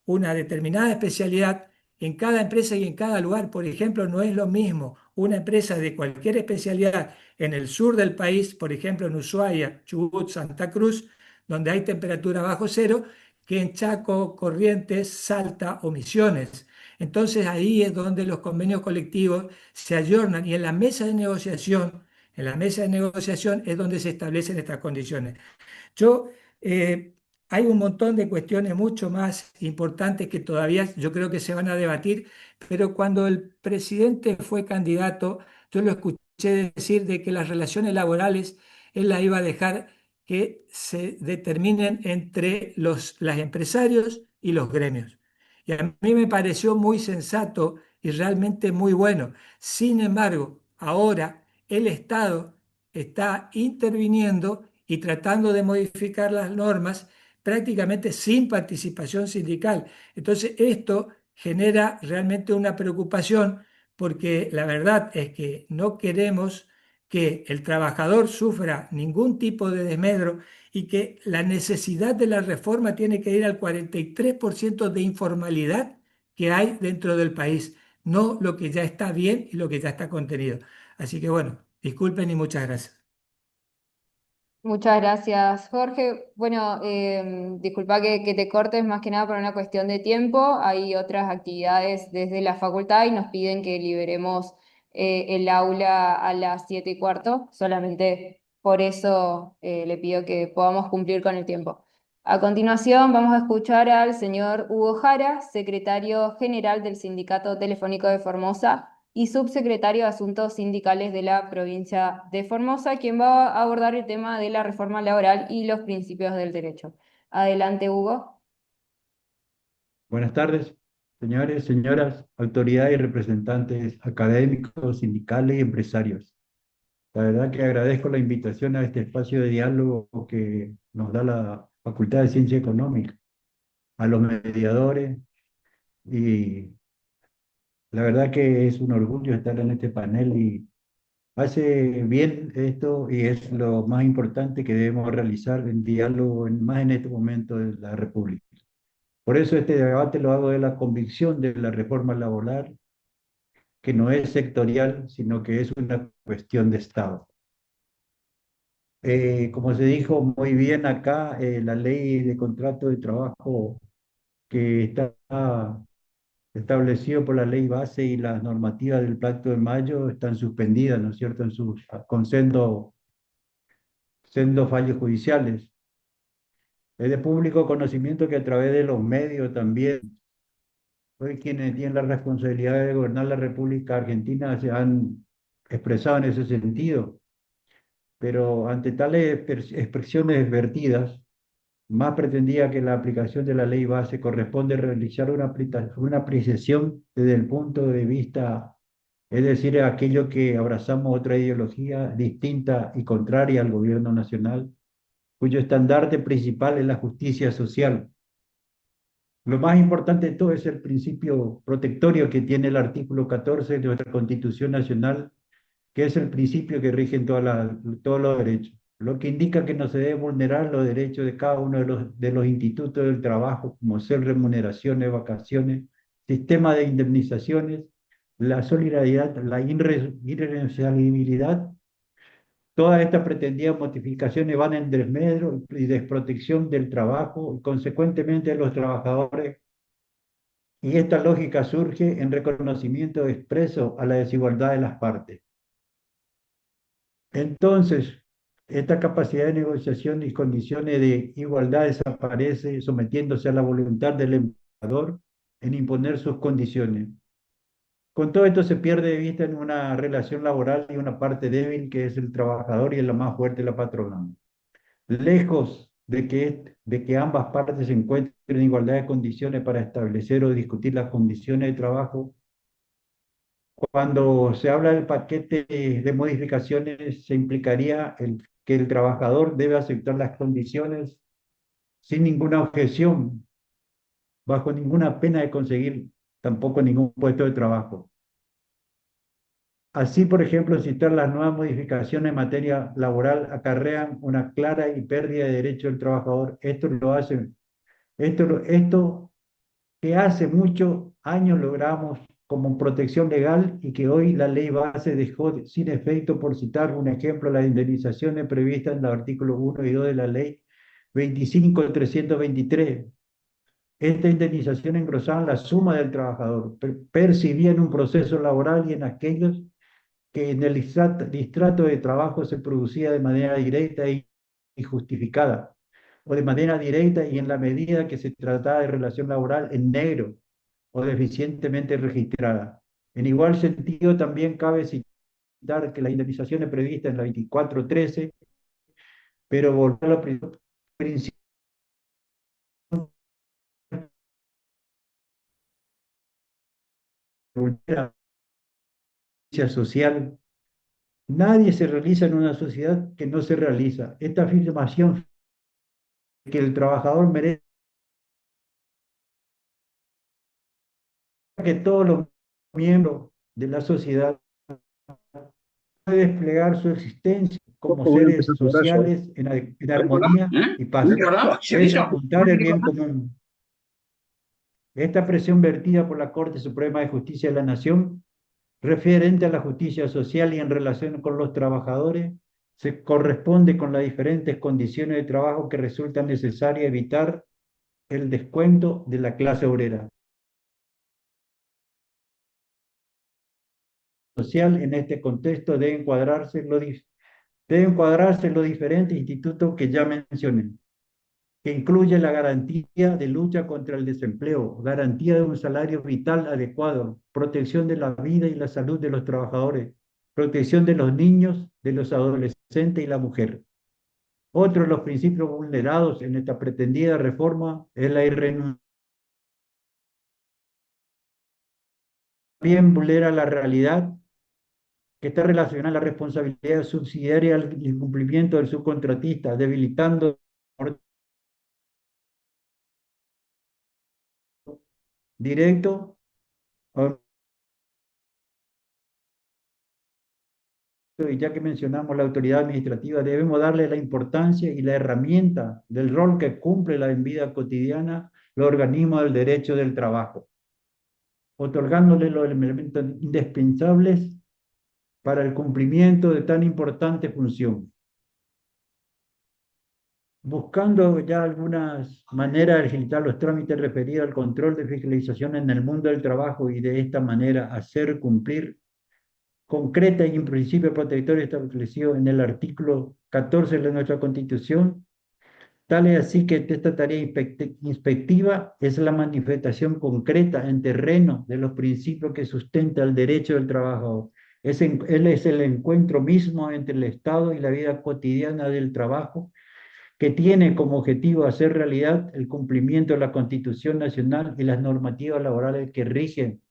una determinada especialidad en cada empresa y en cada lugar. Por ejemplo, no es lo mismo una empresa de cualquier especialidad en el sur del país, por ejemplo, en Ushuaia, Chubut, Santa Cruz, donde hay temperatura bajo cero, que en Chaco, Corrientes, Salta o Misiones. Entonces ahí es donde los convenios colectivos se ayornan y en la mesa de negociación es donde se establecen estas condiciones. Yo, hay un montón de cuestiones mucho más importantes que todavía yo creo que se van a debatir, pero cuando el presidente fue candidato, yo lo escuché decir de que las relaciones laborales él las iba a dejar que se determinen entre los empresarios y los gremios. Y a mí me pareció muy sensato y realmente muy bueno. Sin embargo, ahora el Estado está interviniendo y tratando de modificar las normas prácticamente sin participación sindical. Entonces, esto genera realmente una preocupación porque la verdad es que no queremos que el trabajador sufra ningún tipo de desmedro y que la necesidad de la reforma tiene que ir al 43% de informalidad que hay dentro del país, no lo que ya está bien y lo que ya está contenido. Así que bueno, disculpen y muchas gracias. Muchas gracias, Jorge. Bueno, disculpa que te cortes más que nada por una cuestión de tiempo. Hay otras actividades desde la facultad y nos piden que liberemos el aula a las 7:15. Solamente por eso le pido que podamos cumplir con el tiempo. A continuación vamos a escuchar al señor Hugo Jara, secretario general del Sindicato Telefónico de Formosa y subsecretario de Asuntos Sindicales de la provincia de Formosa, quien va a abordar el tema de la reforma laboral y los principios del derecho. Adelante, Hugo. Buenas tardes, señores, señoras, autoridades y representantes académicos, sindicales y empresarios. La verdad que agradezco la invitación a este espacio de diálogo que nos da la Facultad de Ciencia Económica, a los mediadores y la verdad que es un orgullo estar en este panel y hace bien esto y es lo más importante que debemos realizar en diálogo, más en este momento de la República. Por eso este debate lo hago de la convicción de la reforma laboral que no es sectorial, sino que es una cuestión de Estado. Como se dijo muy bien acá, la ley de contrato de trabajo que está establecido por la ley base y las normativas del Pacto de Mayo están suspendidas, ¿no es cierto?, con sendo fallos judiciales. Es de público conocimiento que a través de los medios también, hoy quienes tienen la responsabilidad de gobernar la República Argentina se han expresado en ese sentido, pero ante tales expresiones vertidas, más pretendía que la aplicación de la ley base corresponde realizar una apreciación desde el punto de vista, es decir, aquello que abrazamos otra ideología distinta y contraria al gobierno nacional, cuyo estandarte principal es la justicia social. Lo más importante de todo es el principio protectorio que tiene el artículo 14 de nuestra Constitución Nacional, que es el principio que rige en todos los derechos, lo que indica que no se debe vulnerar los derechos de cada uno de los institutos del trabajo, como ser remuneraciones, vacaciones, sistema de indemnizaciones, la solidaridad, la irrenunciabilidad. Todas estas pretendidas modificaciones van en desmedro y desprotección del trabajo y consecuentemente de los trabajadores, y esta lógica surge en reconocimiento expreso a la desigualdad de las partes. Entonces, esta capacidad de negociación y condiciones de igualdad desaparece sometiéndose a la voluntad del empleador en imponer sus condiciones. Con todo esto se pierde de vista en una relación laboral y una parte débil que es el trabajador y la más fuerte la patrona. Lejos de que ambas partes se encuentren en igualdad de condiciones para establecer o discutir las condiciones de trabajo, cuando se habla del paquete de modificaciones, se implicaría que el trabajador debe aceptar las condiciones sin ninguna objeción, bajo ninguna pena de conseguir tampoco ningún puesto de trabajo. Así, por ejemplo, citar las nuevas modificaciones en materia laboral acarrean una clara y pérdida de derecho del trabajador. Esto que hace muchos años logramos como protección legal y que hoy la ley base dejó sin efecto, por citar un ejemplo, las indemnizaciones previstas en los artículos 1 y 2 de la ley 25.323. Esta indemnización engrosaba la suma del trabajador, percibía en un proceso laboral y en aquellos que en el distrato de trabajo se producía de manera directa y justificada, o de manera directa y en la medida que se trataba de relación laboral en negro o deficientemente registrada. En igual sentido, también cabe citar que la indemnización es prevista en la 24.13, pero volver a los principios de la justicia social. Nadie se realiza en una sociedad que no se realiza. Esta afirmación que el trabajador merece que todos los miembros de la sociedad pueden desplegar su existencia como seres sociales en armonía y paz, es apuntar el bien común. Esta presión vertida por la Corte Suprema de Justicia de la Nación, referente a la justicia social y en relación con los trabajadores, se corresponde con las diferentes condiciones de trabajo que resultan necesarias evitar el descuento de la clase obrera. Social en este contexto deben encuadrarse los diferentes institutos que ya mencioné, que incluye la garantía de lucha contra el desempleo, garantía de un salario vital adecuado, protección de la vida y la salud de los trabajadores, protección de los niños, de los adolescentes y la mujer. Otro de los principios vulnerados en esta pretendida reforma es la irrenunciabilidad. También vulnera la realidad que está relacionada a la responsabilidad subsidiaria al incumplimiento del subcontratista, debilitando directo, y ya que mencionamos la autoridad administrativa, debemos darle la importancia y la herramienta del rol que cumple en vida cotidiana los organismos del derecho del trabajo, otorgándole los elementos indispensables para el cumplimiento de tan importante función. buscando ya algunas maneras de agilitar los trámites referidos al control de fiscalización en el mundo del trabajo y de esta manera hacer cumplir concreta y un principio protector establecido en el artículo 14 de nuestra Constitución. Tal es así que esta tarea inspectiva es la manifestación concreta en terreno de los principios que sustenta el derecho del trabajador. Él es el encuentro mismo entre el Estado y la vida cotidiana del trabajo, que tiene como objetivo hacer realidad el cumplimiento de la Constitución Nacional y las normativas laborales que rigen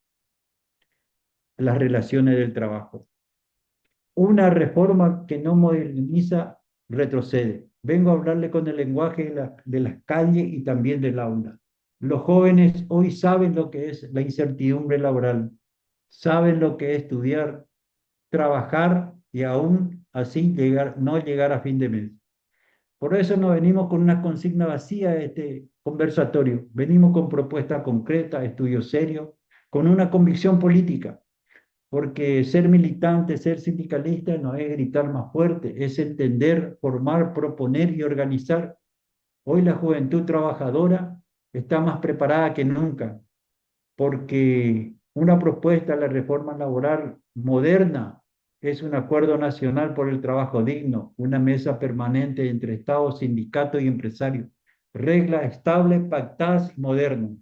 las relaciones del trabajo. Una reforma que no moderniza retrocede. Vengo a hablarle con el lenguaje de las calles y también del aula. Los jóvenes hoy saben lo que es la incertidumbre laboral, saben lo que es estudiar, trabajar y aún así no llegar a fin de mes. Por eso no venimos con una consigna vacía a este conversatorio. Venimos con propuestas concretas, estudios serios, con una convicción política. Porque ser militante, ser sindicalista no es gritar más fuerte, es entender, formar, proponer y organizar. Hoy la juventud trabajadora está más preparada que nunca, porque una propuesta a la reforma laboral moderna es un acuerdo nacional por el trabajo digno, una mesa permanente entre Estado, sindicato y empresarios, reglas estables, pactadas y modernas,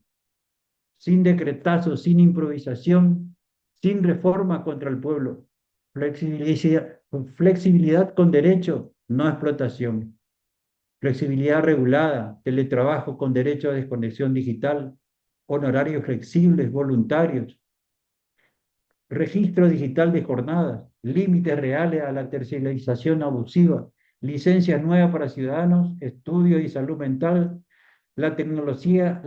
sin decretazos, sin improvisación, sin reforma contra el pueblo. Flexibilidad con derecho, no explotación. Flexibilidad regulada, teletrabajo con derecho a desconexión digital, honorarios flexibles, voluntarios, registro digital de jornadas, límites reales a la tercerización abusiva, licencias nuevas para ciudadanos, estudio y salud mental. La tecnología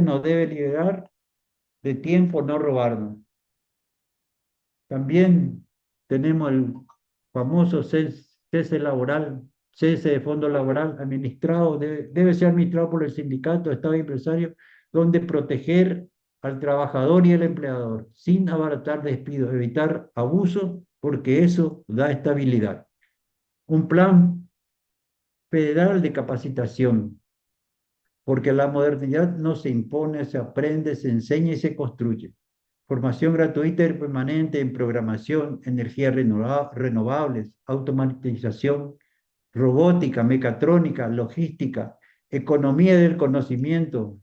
nos debe liberar de tiempo, no robarnos. También tenemos el famoso cese laboral, cese de fondo laboral administrado, debe ser administrado por el sindicato, Estado y empresario, donde proteger al trabajador y al empleador, sin abaratar despidos, evitar abusos, porque eso da estabilidad. Un plan federal de capacitación, porque la modernidad no se impone, se aprende, se enseña y se construye. Formación gratuita y permanente en programación, energías renovables, automatización, robótica, mecatrónica, logística, economía del conocimiento.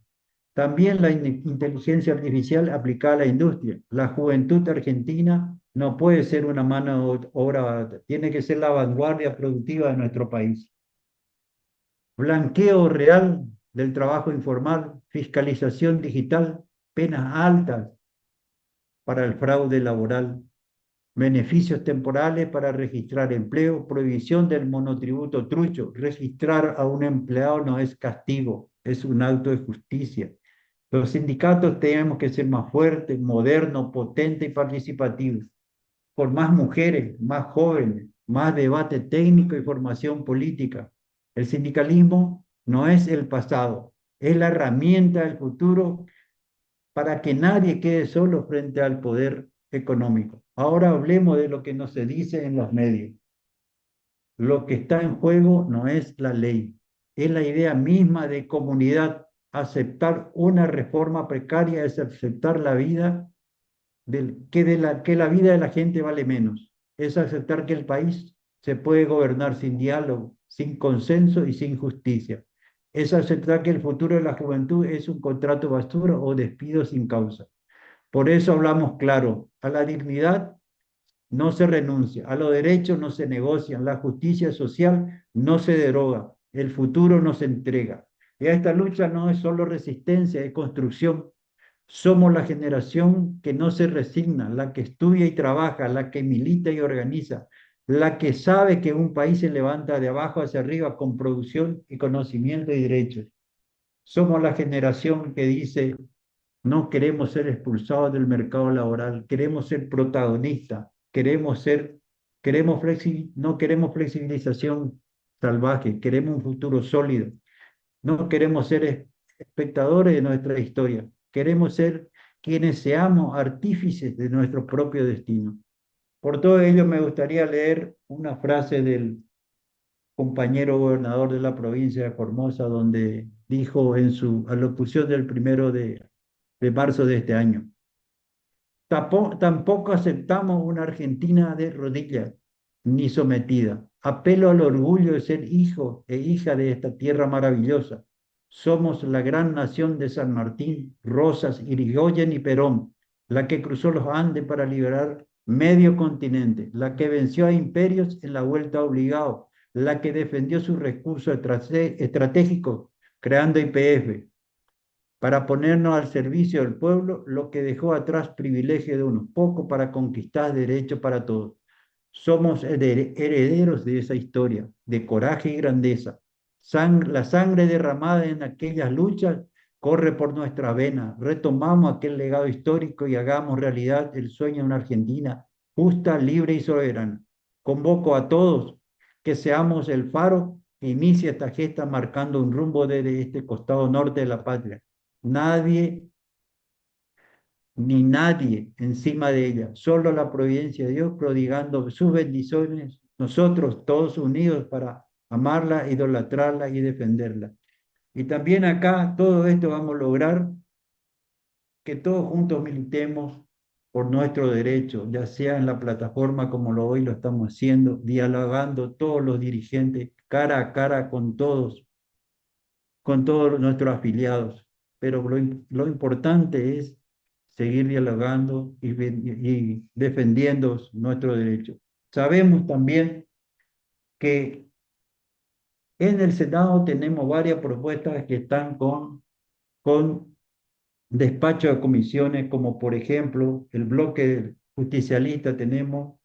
También la inteligencia artificial aplicada a la industria. La juventud argentina no puede ser una mano de obra barata, tiene que ser la vanguardia productiva de nuestro país. Blanqueo real del trabajo informal, fiscalización digital, penas altas para el fraude laboral, beneficios temporales para registrar empleo, prohibición del monotributo trucho. Registrar a un empleado no es castigo, es un acto de justicia. Los sindicatos tenemos que ser más fuertes, modernos, potentes y participativos, con más mujeres, más jóvenes, más debate técnico y formación política. El sindicalismo no es el pasado, es la herramienta del futuro para que nadie quede solo frente al poder económico. Ahora hablemos de lo que no se dice en los medios. Lo que está en juego no es la ley, es la idea misma de comunidad. Aceptar una reforma precaria es aceptar la vida que la vida de la gente vale menos. Es aceptar que el país se puede gobernar sin diálogo, sin consenso y sin justicia. Es aceptar que el futuro de la juventud es un contrato basura o despido sin causa. Por eso hablamos claro, a la dignidad no se renuncia, a los derechos no se negocian, la justicia social no se deroga, el futuro no se entrega. Y esta lucha no es solo resistencia, es construcción. Somos la generación que no se resigna, la que estudia y trabaja, la que milita y organiza, la que sabe que un país se levanta de abajo hacia arriba con producción y conocimiento y derechos. Somos la generación que dice, no queremos ser expulsados del mercado laboral, queremos ser protagonistas, no queremos flexibilización salvaje, queremos un futuro sólido, no queremos ser espectadores de nuestra historia, queremos ser quienes seamos artífices de nuestro propio destino. Por todo ello me gustaría leer una frase del compañero gobernador de la provincia de Formosa, donde dijo en su alocución del 1 de marzo de este año: Tampoco aceptamos una Argentina de rodillas ni sometida. Apelo al orgullo de ser hijo e hija de esta tierra maravillosa. Somos la gran nación de San Martín, Rosas, Irigoyen y Perón, la que cruzó los Andes para liberar medio continente, la que venció a imperios en la vuelta obligado, la que defendió sus recursos estratégicos creando YPF, para ponernos al servicio del pueblo, lo que dejó atrás privilegio de unos pocos para conquistar derechos para todos. Somos herederos de esa historia, de coraje y grandeza. La sangre derramada en aquellas luchas corre por nuestra vena. Retomamos aquel legado histórico y hagamos realidad el sueño de una Argentina justa, libre y soberana. Convoco a todos que seamos el faro que inicia esta gesta marcando un rumbo desde este costado norte de la patria. Nadie ni nadie encima de ella, solo la providencia de Dios prodigando sus bendiciones, nosotros todos unidos para amarla, idolatrarla y defenderla. Y también acá todo esto vamos a lograr que todos juntos militemos por nuestro derecho, ya sea en la plataforma como hoy lo estamos haciendo, dialogando todos los dirigentes cara a cara con todos nuestros afiliados. Pero lo importante es seguir dialogando y defendiendo nuestros derechos. Sabemos también que en el Senado tenemos varias propuestas que están con despacho de comisiones, como por ejemplo el bloque justicialista tenemos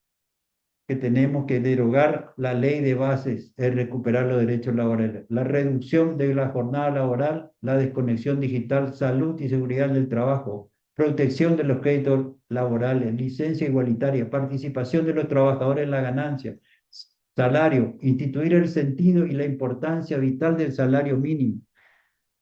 que derogar la ley de bases, es recuperar los derechos laborales, la reducción de la jornada laboral, la desconexión digital, salud y seguridad del trabajo, protección de los créditos laborales, licencia igualitaria, participación de los trabajadores en la ganancia, salario, instituir el sentido y la importancia vital del salario mínimo.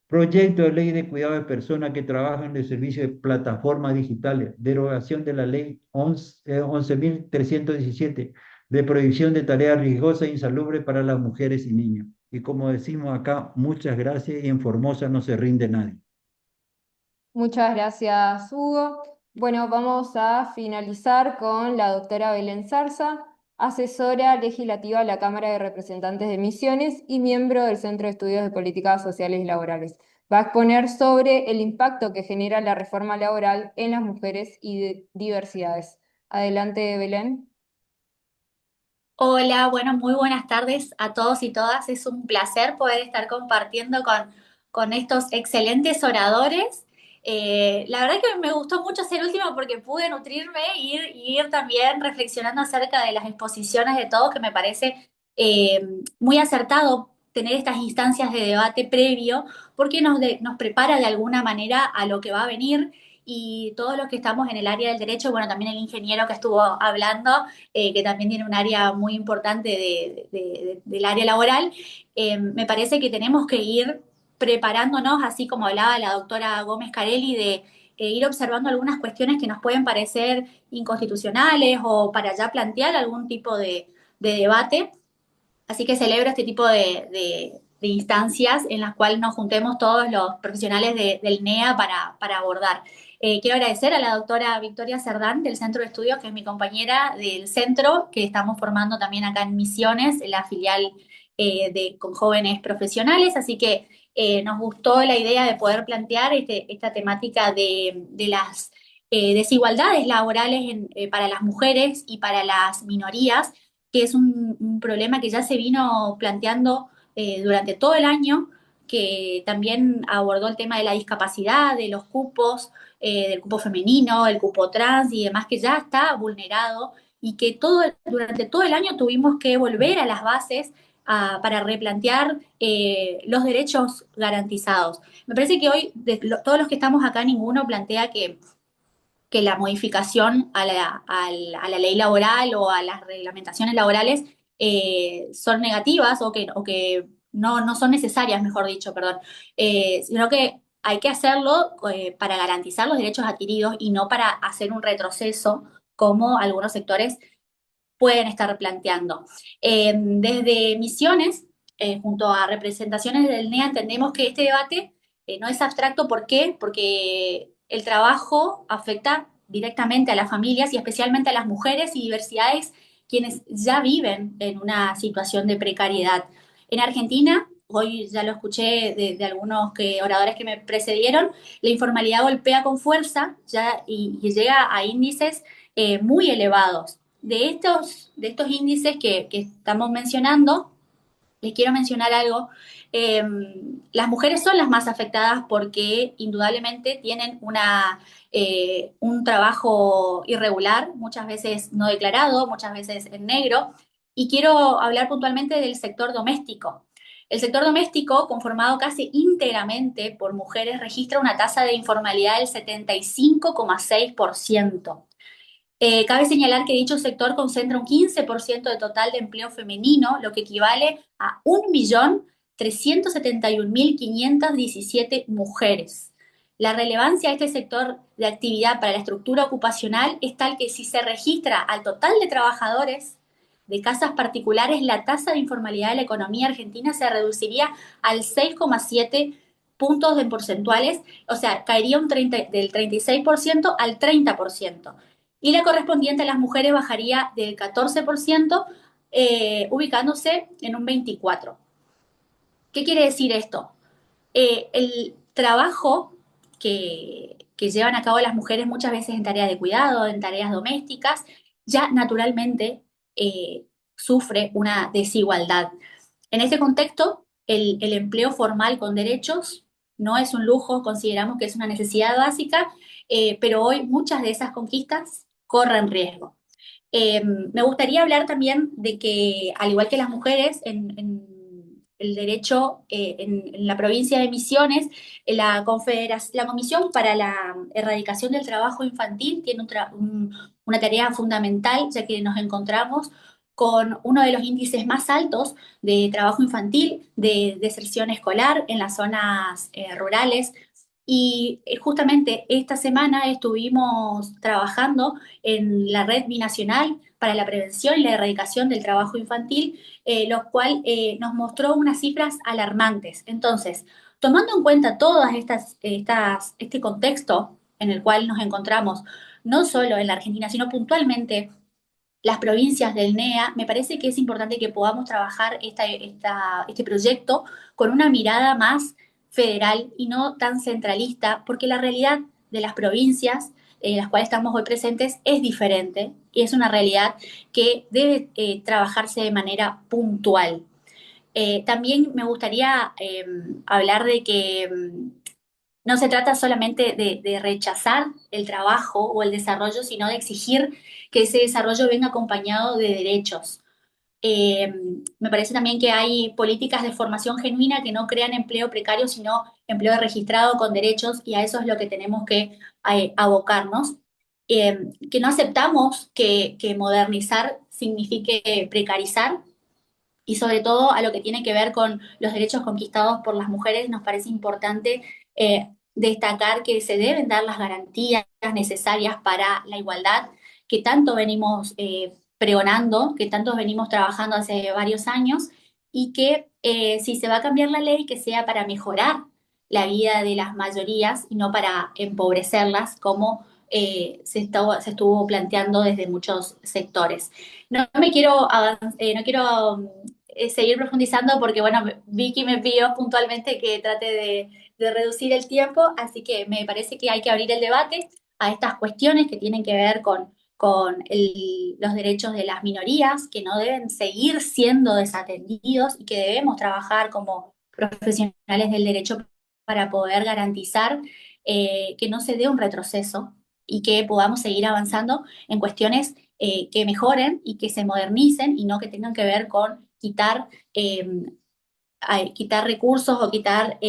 Proyecto de ley de cuidado de personas que trabajan en el servicio de plataformas digitales, derogación de la ley 11.317 de prohibición de tareas riesgosas e insalubres para las mujeres y niños. Y como decimos acá, muchas gracias y en Formosa no se rinde nadie. Muchas gracias, Hugo. Bueno, vamos a finalizar con la doctora Belén Zarza, asesora legislativa de la Cámara de Representantes de Misiones y miembro del Centro de Estudios de Políticas Sociales y Laborales. Va a exponer sobre el impacto que genera la reforma laboral en las mujeres y diversidades. Adelante, Belén. Hola, bueno, muy buenas tardes a todos y todas. Es un placer poder estar compartiendo con estos excelentes oradores. La verdad que me gustó mucho ser último porque pude nutrirme y ir también reflexionando acerca de las exposiciones de todos, que me parece muy acertado tener estas instancias de debate previo, porque nos prepara de alguna manera a lo que va a venir. Y todos los que estamos en el área del derecho, bueno, también el ingeniero que estuvo hablando, que también tiene un área muy importante del área laboral, me parece que tenemos que ir preparándonos, así como hablaba la doctora Gómez Carelli, de ir observando algunas cuestiones que nos pueden parecer inconstitucionales o para ya plantear algún tipo de debate. Así que celebro este tipo de instancias en las cuales nos juntemos todos los profesionales del NEA para abordar. Quiero agradecer a la doctora Victoria Cerdán del Centro de Estudios, que es mi compañera del centro, que estamos formando también acá en Misiones, en la filial con jóvenes profesionales. Así que nos gustó la idea de poder plantear esta temática de las desigualdades laborales para las mujeres y para las minorías, que es un problema que ya se vino planteando durante todo el año, que también abordó el tema de la discapacidad, de los cupos, del cupo femenino, el cupo trans y demás, que ya está vulnerado y que durante todo el año tuvimos que volver a las bases para replantear los derechos garantizados. Me parece que hoy, todos los que estamos acá, ninguno plantea que la modificación a la ley laboral o a las reglamentaciones laborales son negativas o que no son necesarias, mejor dicho, perdón, sino que hay que hacerlo para garantizar los derechos adquiridos y no para hacer un retroceso como algunos sectores pueden estar planteando. Desde Misiones, junto a representaciones del NEA, entendemos que este debate no es abstracto. ¿Por qué? Porque el trabajo afecta directamente a las familias y especialmente a las mujeres y diversidades quienes ya viven en una situación de precariedad. En Argentina, hoy ya lo escuché de algunos oradores que me precedieron, la informalidad golpea con fuerza ya, y llega a índices muy elevados. De estos índices que estamos mencionando, les quiero mencionar algo. Las mujeres son las más afectadas porque indudablemente tienen un trabajo irregular, muchas veces no declarado, muchas veces en negro. Y quiero hablar puntualmente del sector doméstico. El sector doméstico, conformado casi íntegramente por mujeres, registra una tasa de informalidad del 75,6%. Cabe señalar que dicho sector concentra un 15% del total de empleo femenino, lo que equivale a 1.371.517 mujeres. La relevancia de este sector de actividad para la estructura ocupacional es tal que si se registra al total de trabajadores de casas particulares, la tasa de informalidad de la economía argentina se reduciría al 6,7 puntos de porcentuales, o sea, caería del 36% al 30%. Y la correspondiente a las mujeres bajaría del 14%, ubicándose en un 24%. ¿Qué quiere decir esto? El trabajo que llevan a cabo las mujeres muchas veces en tareas de cuidado, en tareas domésticas, ya naturalmente sufre una desigualdad. En este contexto, el empleo formal con derechos no es un lujo, consideramos que es una necesidad básica, pero hoy muchas de esas conquistas corren riesgo. Me gustaría hablar también de que, al igual que las mujeres, en el derecho en la provincia de Misiones, la Comisión para la Erradicación del Trabajo Infantil tiene una tarea fundamental, ya que nos encontramos con uno de los índices más altos de trabajo infantil, de deserción escolar en las zonas rurales. Y justamente esta semana estuvimos trabajando en la Red Binacional para la Prevención y la Erradicación del Trabajo Infantil, lo cual nos mostró unas cifras alarmantes. Entonces, tomando en cuenta todas este contexto en el cual nos encontramos, no solo en la Argentina, sino puntualmente las provincias del NEA, me parece que es importante que podamos trabajar este proyecto con una mirada más federal y no tan centralista, porque la realidad de las provincias en las cuales estamos hoy presentes es diferente y es una realidad que debe trabajarse de manera puntual. También me gustaría hablar de que no se trata solamente de rechazar el trabajo o el desarrollo, sino de exigir que ese desarrollo venga acompañado de derechos. Me parece también que hay políticas de formación genuina que no crean empleo precario, sino empleo registrado con derechos, y a eso es lo que tenemos que abocarnos. Que no aceptamos que modernizar signifique precarizar, y sobre todo a lo que tiene que ver con los derechos conquistados por las mujeres, nos parece importante destacar que se deben dar las garantías necesarias para la igualdad que tanto venimos pregonando, que tanto venimos trabajando hace varios años, y que si se va a cambiar la ley, que sea para mejorar la vida de las mayorías y no para empobrecerlas, como se estuvo planteando desde muchos sectores. No quiero seguir profundizando porque, bueno, Vicky me pidió puntualmente que trate de reducir el tiempo, así que me parece que hay que abrir el debate a estas cuestiones que tienen que ver con los derechos de las minorías, que no deben seguir siendo desatendidos y que debemos trabajar como profesionales del derecho para poder garantizar que no se dé un retroceso y que podamos seguir avanzando en cuestiones que mejoren y que se modernicen, y no que tengan que ver con quitar recursos o quitar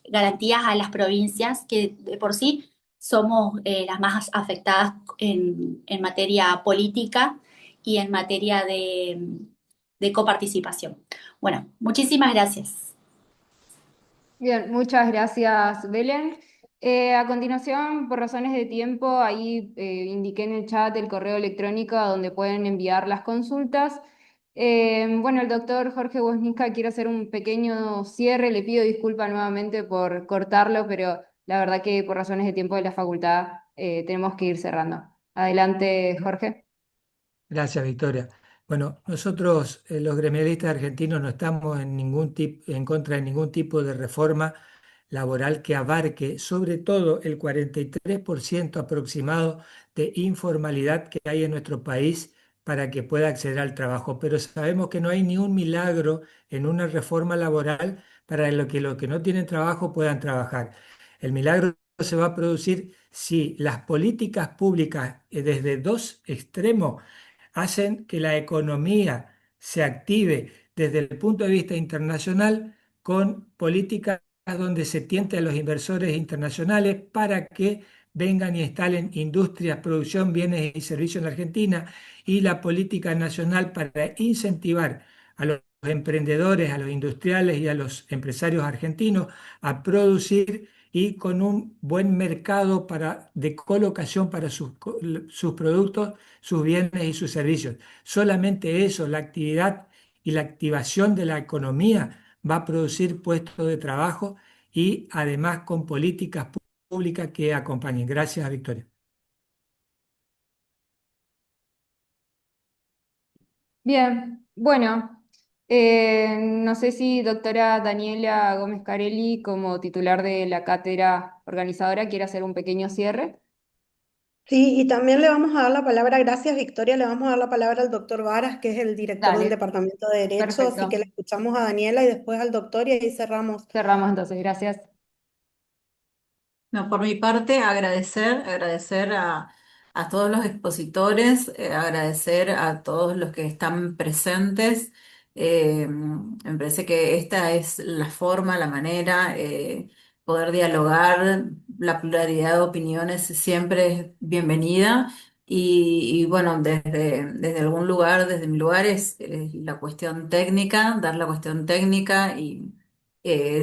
garantías a las provincias, que de por sí somos las más afectadas en materia política y en materia de coparticipación. Bueno, muchísimas gracias. Bien, muchas gracias, Belén. A continuación, por razones de tiempo, ahí indiqué en el chat el correo electrónico a donde pueden enviar las consultas. Bueno, el doctor Jorge Woznicka quiere hacer un pequeño cierre. Le pido disculpas nuevamente por cortarlo, pero la verdad que por razones de tiempo de la facultad tenemos que ir cerrando. Adelante, Jorge. Gracias, Victoria. Bueno, nosotros, los gremialistas argentinos, no estamos en contra de ningún tipo de reforma laboral que abarque sobre todo el 43% aproximado de informalidad que hay en nuestro país para que pueda acceder al trabajo. Pero sabemos que no hay ni un milagro en una reforma laboral para que los que no tienen trabajo puedan trabajar. El milagro se va a producir si las políticas públicas desde dos extremos hacen que la economía se active desde el punto de vista internacional con políticas donde se tiente a los inversores internacionales para que vengan y instalen industrias, producción, bienes y servicios en la Argentina, y la política nacional para incentivar a los emprendedores, a los industriales y a los empresarios argentinos a producir y con un buen mercado de colocación para sus productos, sus bienes y sus servicios. Solamente eso, la actividad y la activación de la economía va a producir puestos de trabajo y además con políticas públicas que acompañen. Gracias, Victoria. Bien, bueno, no sé si doctora Daniela Gómez Carelli, como titular de la cátedra organizadora, quiere hacer un pequeño cierre. Sí, y también le vamos a dar la palabra, gracias Victoria, le vamos a dar la palabra al doctor Varas, que es el director del Dale, Departamento de Derecho, así que perfecto. le escuchamos a Daniela y después al doctor y ahí cerramos. Cerramos entonces, gracias. No, por mi parte, agradecer a todos los expositores, agradecer a todos los que están presentes. Me parece que esta es la forma, la manera, poder dialogar, la pluralidad de opiniones siempre es bienvenida. Y bueno, desde algún lugar, desde mi lugar, es la cuestión técnica, dar la cuestión técnica y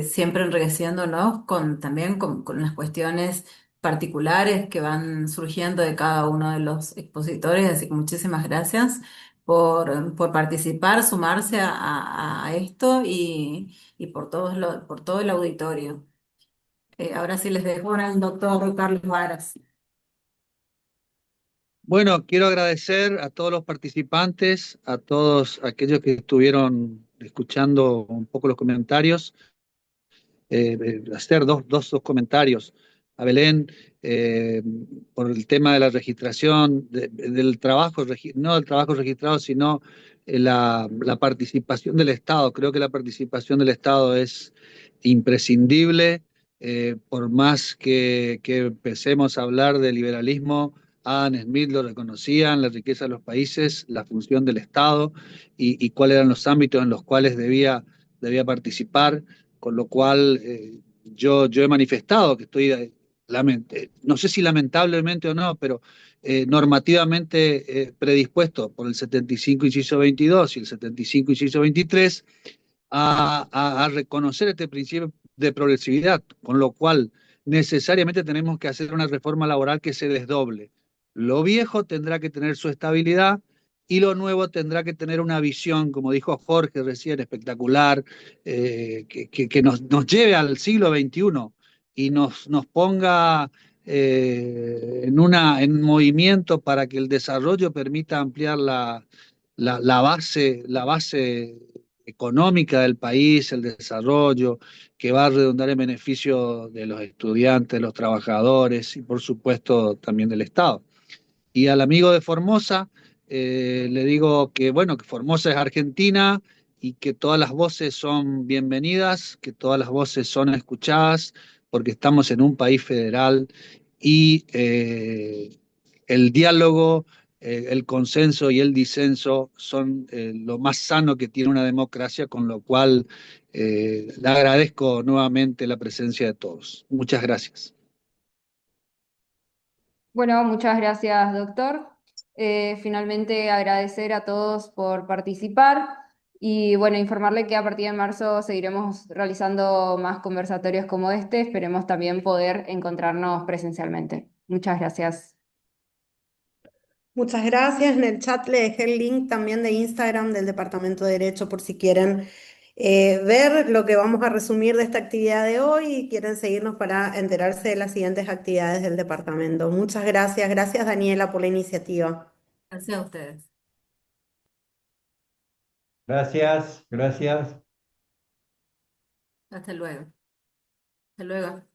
siempre enriqueciéndonos también con las cuestiones particulares que van surgiendo de cada uno de los expositores. Así que muchísimas gracias por participar, sumarse a esto y por todo el auditorio. Ahora sí les dejo al doctor Carlos Varas. Bueno, quiero agradecer a todos los participantes, a todos aquellos que estuvieron escuchando un poco los comentarios. Hacer dos comentarios. A Belén, por el tema de la registración, del trabajo, no del trabajo registrado, sino la participación del Estado. Creo que la participación del Estado es imprescindible, por más que empecemos a hablar de liberalismo. Adam Smith lo reconocían, la riqueza de los países, la función del Estado y cuáles eran los ámbitos en los cuales debía participar, con lo cual yo he manifestado que estoy, no sé si lamentablemente o no, pero normativamente predispuesto por el 75 inciso 22 y el 75 inciso 23 a reconocer este principio de progresividad, con lo cual necesariamente tenemos que hacer una reforma laboral que se desdoble. Lo viejo tendrá que tener su estabilidad y lo nuevo tendrá que tener una visión, como dijo Jorge recién, espectacular, que nos lleve al siglo XXI y nos ponga en movimiento para que el desarrollo permita ampliar la base económica del país, el desarrollo, que va a redundar en beneficio de los estudiantes, de los trabajadores y por supuesto también del Estado. Y al amigo de Formosa, le digo que bueno, que Formosa es Argentina y que todas las voces son bienvenidas, que todas las voces son escuchadas, porque estamos en un país federal y el diálogo, el consenso y el disenso son lo más sano que tiene una democracia, con lo cual le agradezco nuevamente la presencia de todos. Muchas gracias. Bueno, muchas gracias, doctor. Finalmente agradecer a todos por participar. Y bueno, informarle que a partir de marzo seguiremos realizando más conversatorios como este. Esperemos también poder encontrarnos presencialmente. Muchas gracias. Muchas gracias. En el chat le dejé el link también de Instagram del Departamento de Derecho por si quieren ver lo que vamos a resumir de esta actividad de hoy y quieren seguirnos para enterarse de las siguientes actividades del departamento. Muchas gracias. Gracias, Daniela, por la iniciativa. Gracias a ustedes. Gracias, gracias. Hasta luego. Hasta luego.